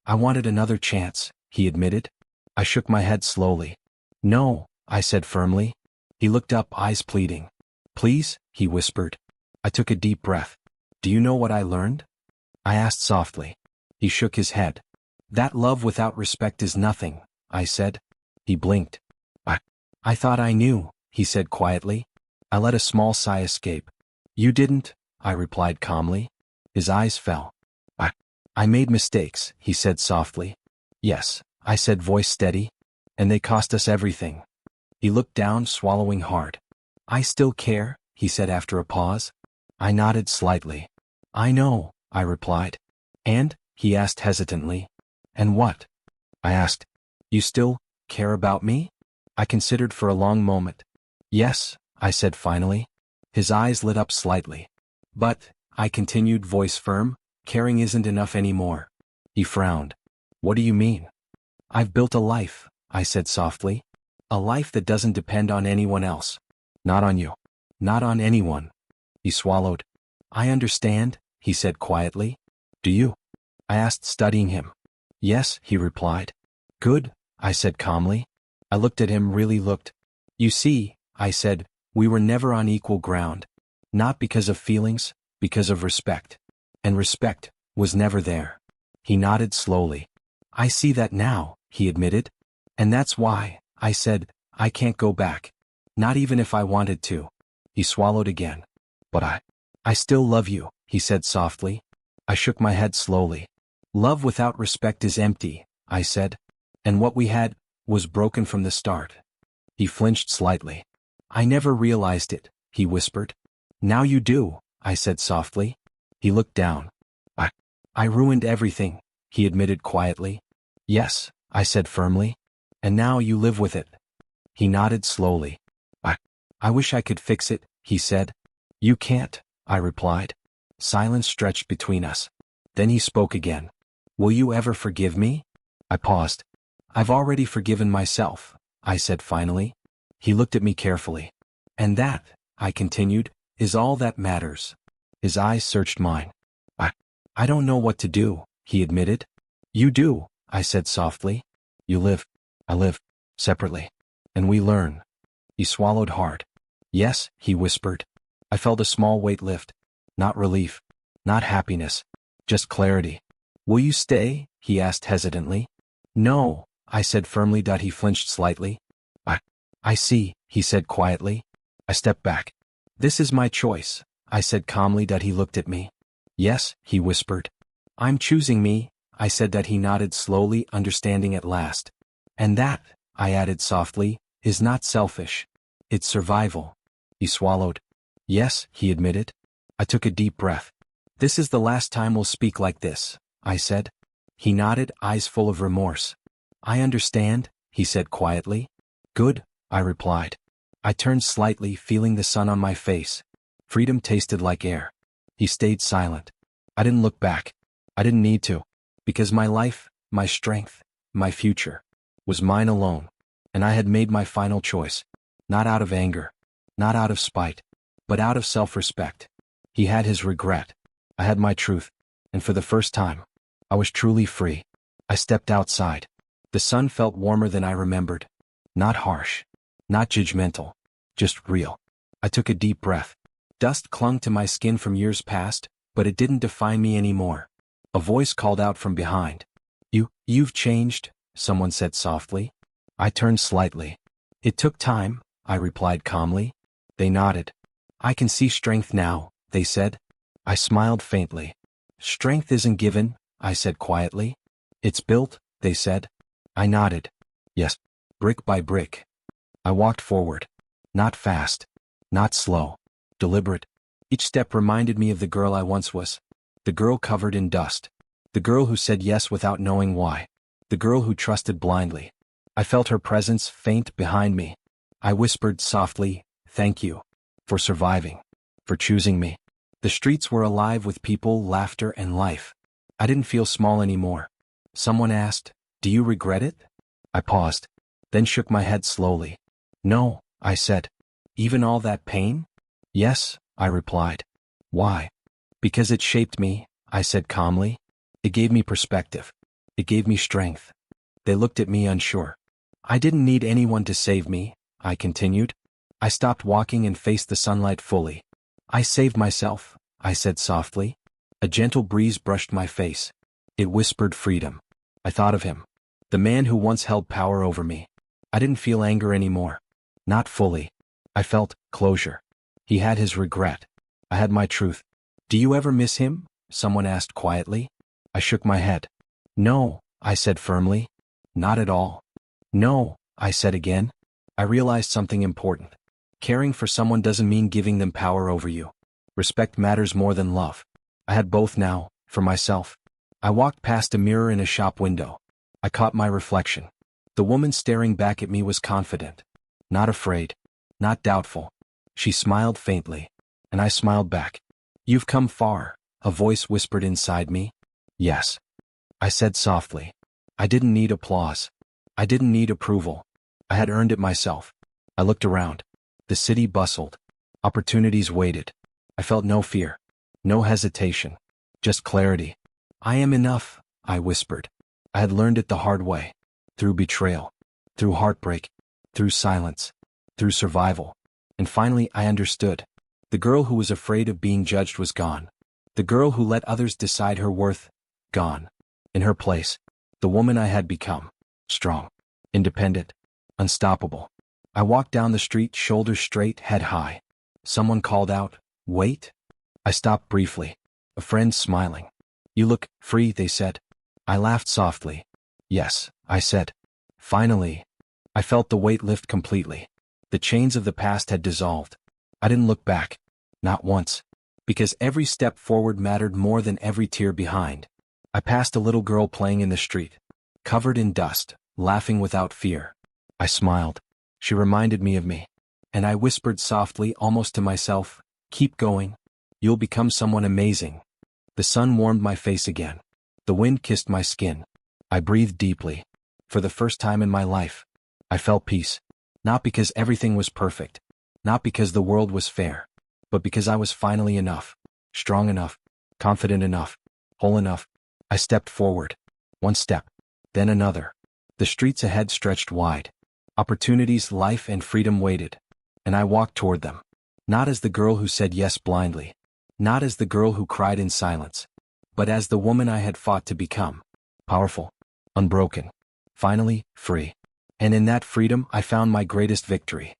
I wanted another chance, he admitted. I shook my head slowly. No, I said firmly. He looked up, eyes pleading. Please, he whispered. I took a deep breath. Do you know what I learned? I asked softly. He shook his head. That love without respect is nothing, I said. He blinked. I thought I knew, he said quietly. I let a small sigh escape. You didn't, I replied calmly. His eyes fell. I made mistakes, he said softly. Yes, I said, voice steady. And they cost us everything. He looked down, swallowing hard. I still care, he said after a pause. I nodded slightly. I know, I replied. And? He asked hesitantly. And what? I asked. You still care about me? I considered for a long moment. Yes, I said finally. His eyes lit up slightly. But, I continued, voice firm, caring isn't enough anymore. He frowned. What do you mean? I've built a life, I said softly. A life that doesn't depend on anyone else. Not on you. Not on anyone. He swallowed. I understand, he said quietly. Do you? I asked, studying him. Yes, he replied. Good, I said calmly. I looked at him, really looked. You see, I said, we were never on equal ground. Not because of feelings, because of respect. And respect was never there. He nodded slowly. I see that now, he admitted. And that's why, I said, I can't go back. Not even if I wanted to. He swallowed again. But I still love you, he said softly. I shook my head slowly. Love without respect is empty, I said. And what we had was broken from the start. He flinched slightly. I never realized it, he whispered. Now you do, I said softly. He looked down. I ruined everything, he admitted quietly. Yes, I said firmly. And now you live with it. He nodded slowly. I wish I could fix it, he said. You can't, I replied. Silence stretched between us. Then he spoke again. Will you ever forgive me? I paused. I've already forgiven myself, I said finally. He looked at me carefully. And that, I continued, is all that matters. His eyes searched mine. I don't know what to do, he admitted. You do, I said softly. You live, I live, separately. And we learn. He swallowed hard. Yes, he whispered. I felt a small weight lift. Not relief. Not happiness. Just clarity. Will you stay? He asked hesitantly. No, I said firmly. He flinched slightly. I see, he said quietly. I stepped back. This is my choice, I said calmly. He looked at me. Yes, he whispered. I'm choosing me, I said. He nodded slowly, understanding at last. And that, I added softly, is not selfish. It's survival. He swallowed. Yes, he admitted. I took a deep breath. This is the last time we'll speak like this, I said. He nodded, eyes full of remorse. I understand, he said quietly. Good, I replied. I turned slightly, feeling the sun on my face. Freedom tasted like air. He stayed silent. I didn't look back. I didn't need to. Because my life, my strength, my future, was mine alone. And I had made my final choice. Not out of anger. Not out of spite. But out of self-respect. He had his regret. I had my truth. And for the first time, I was truly free. I stepped outside. The sun felt warmer than I remembered. Not harsh. Not judgmental. Just real. I took a deep breath. Dust clung to my skin from years past, but it didn't define me anymore. A voice called out from behind. You've changed, someone said softly. I turned slightly. It took time, I replied calmly. They nodded. I can see strength now, they said. I smiled faintly. Strength isn't given, I said quietly. It's built, they said. I nodded. Yes, brick by brick. I walked forward. Not fast. Not slow. Deliberate. Each step reminded me of the girl I once was. The girl covered in dust. The girl who said yes without knowing why. The girl who trusted blindly. I felt her presence faint behind me. I whispered softly, thank you. For surviving. For choosing me. The streets were alive with people, laughter, and life. I didn't feel small anymore. Someone asked, do you regret it? I paused. Then shook my head slowly. No, I said. Even all that pain? Yes, I replied. Why? Because it shaped me, I said calmly. It gave me perspective. It gave me strength. They looked at me unsure. I didn't need anyone to save me, I continued. I stopped walking and faced the sunlight fully. I saved myself, I said softly. A gentle breeze brushed my face. It whispered freedom. I thought of him. The man who once held power over me. I didn't feel anger anymore. Not fully. I felt closure. He had his regret. I had my truth. Do you ever miss him? Someone asked quietly. I shook my head. No, I said firmly. Not at all. No, I said again. I realized something important. Caring for someone doesn't mean giving them power over you. Respect matters more than love. I had both now, for myself. I walked past a mirror in a shop window. I caught my reflection. The woman staring back at me was confident. Not afraid. Not doubtful. She smiled faintly. And I smiled back. "You've come far," a voice whispered inside me. "Yes," I said softly. I didn't need applause. I didn't need approval. I had earned it myself. I looked around. The city bustled. Opportunities waited. I felt no fear. No hesitation. Just clarity. "I am enough," I whispered. I had learned it the hard way. Through betrayal. Through heartbreak. Through silence. Through survival. And finally I understood. The girl who was afraid of being judged was gone. The girl who let others decide her worth, gone. In her place, the woman I had become. Strong. Independent. Unstoppable. I walked down the street, shoulders straight, head high. Someone called out, "Wait." I stopped briefly. A friend smiling. "You look free," they said. I laughed softly. "Yes," I said. Finally, I felt the weight lift completely. The chains of the past had dissolved. I didn't look back. Not once. Because every step forward mattered more than every tear behind. I passed a little girl playing in the street. Covered in dust, laughing without fear. I smiled. She reminded me of me. And I whispered softly, almost to myself, "Keep going. You'll become someone amazing." The sun warmed my face again. The wind kissed my skin. I breathed deeply. For the first time in my life, I felt peace. Not because everything was perfect. Not because the world was fair. But because I was finally enough. Strong enough. Confident enough. Whole enough. I stepped forward. One step. Then another. The streets ahead stretched wide. Opportunities, life, and freedom waited. And I walked toward them. Not as the girl who said yes blindly. Not as the girl who cried in silence. But as the woman I had fought to become. Powerful. Unbroken. Finally, free. And in that freedom I found my greatest victory.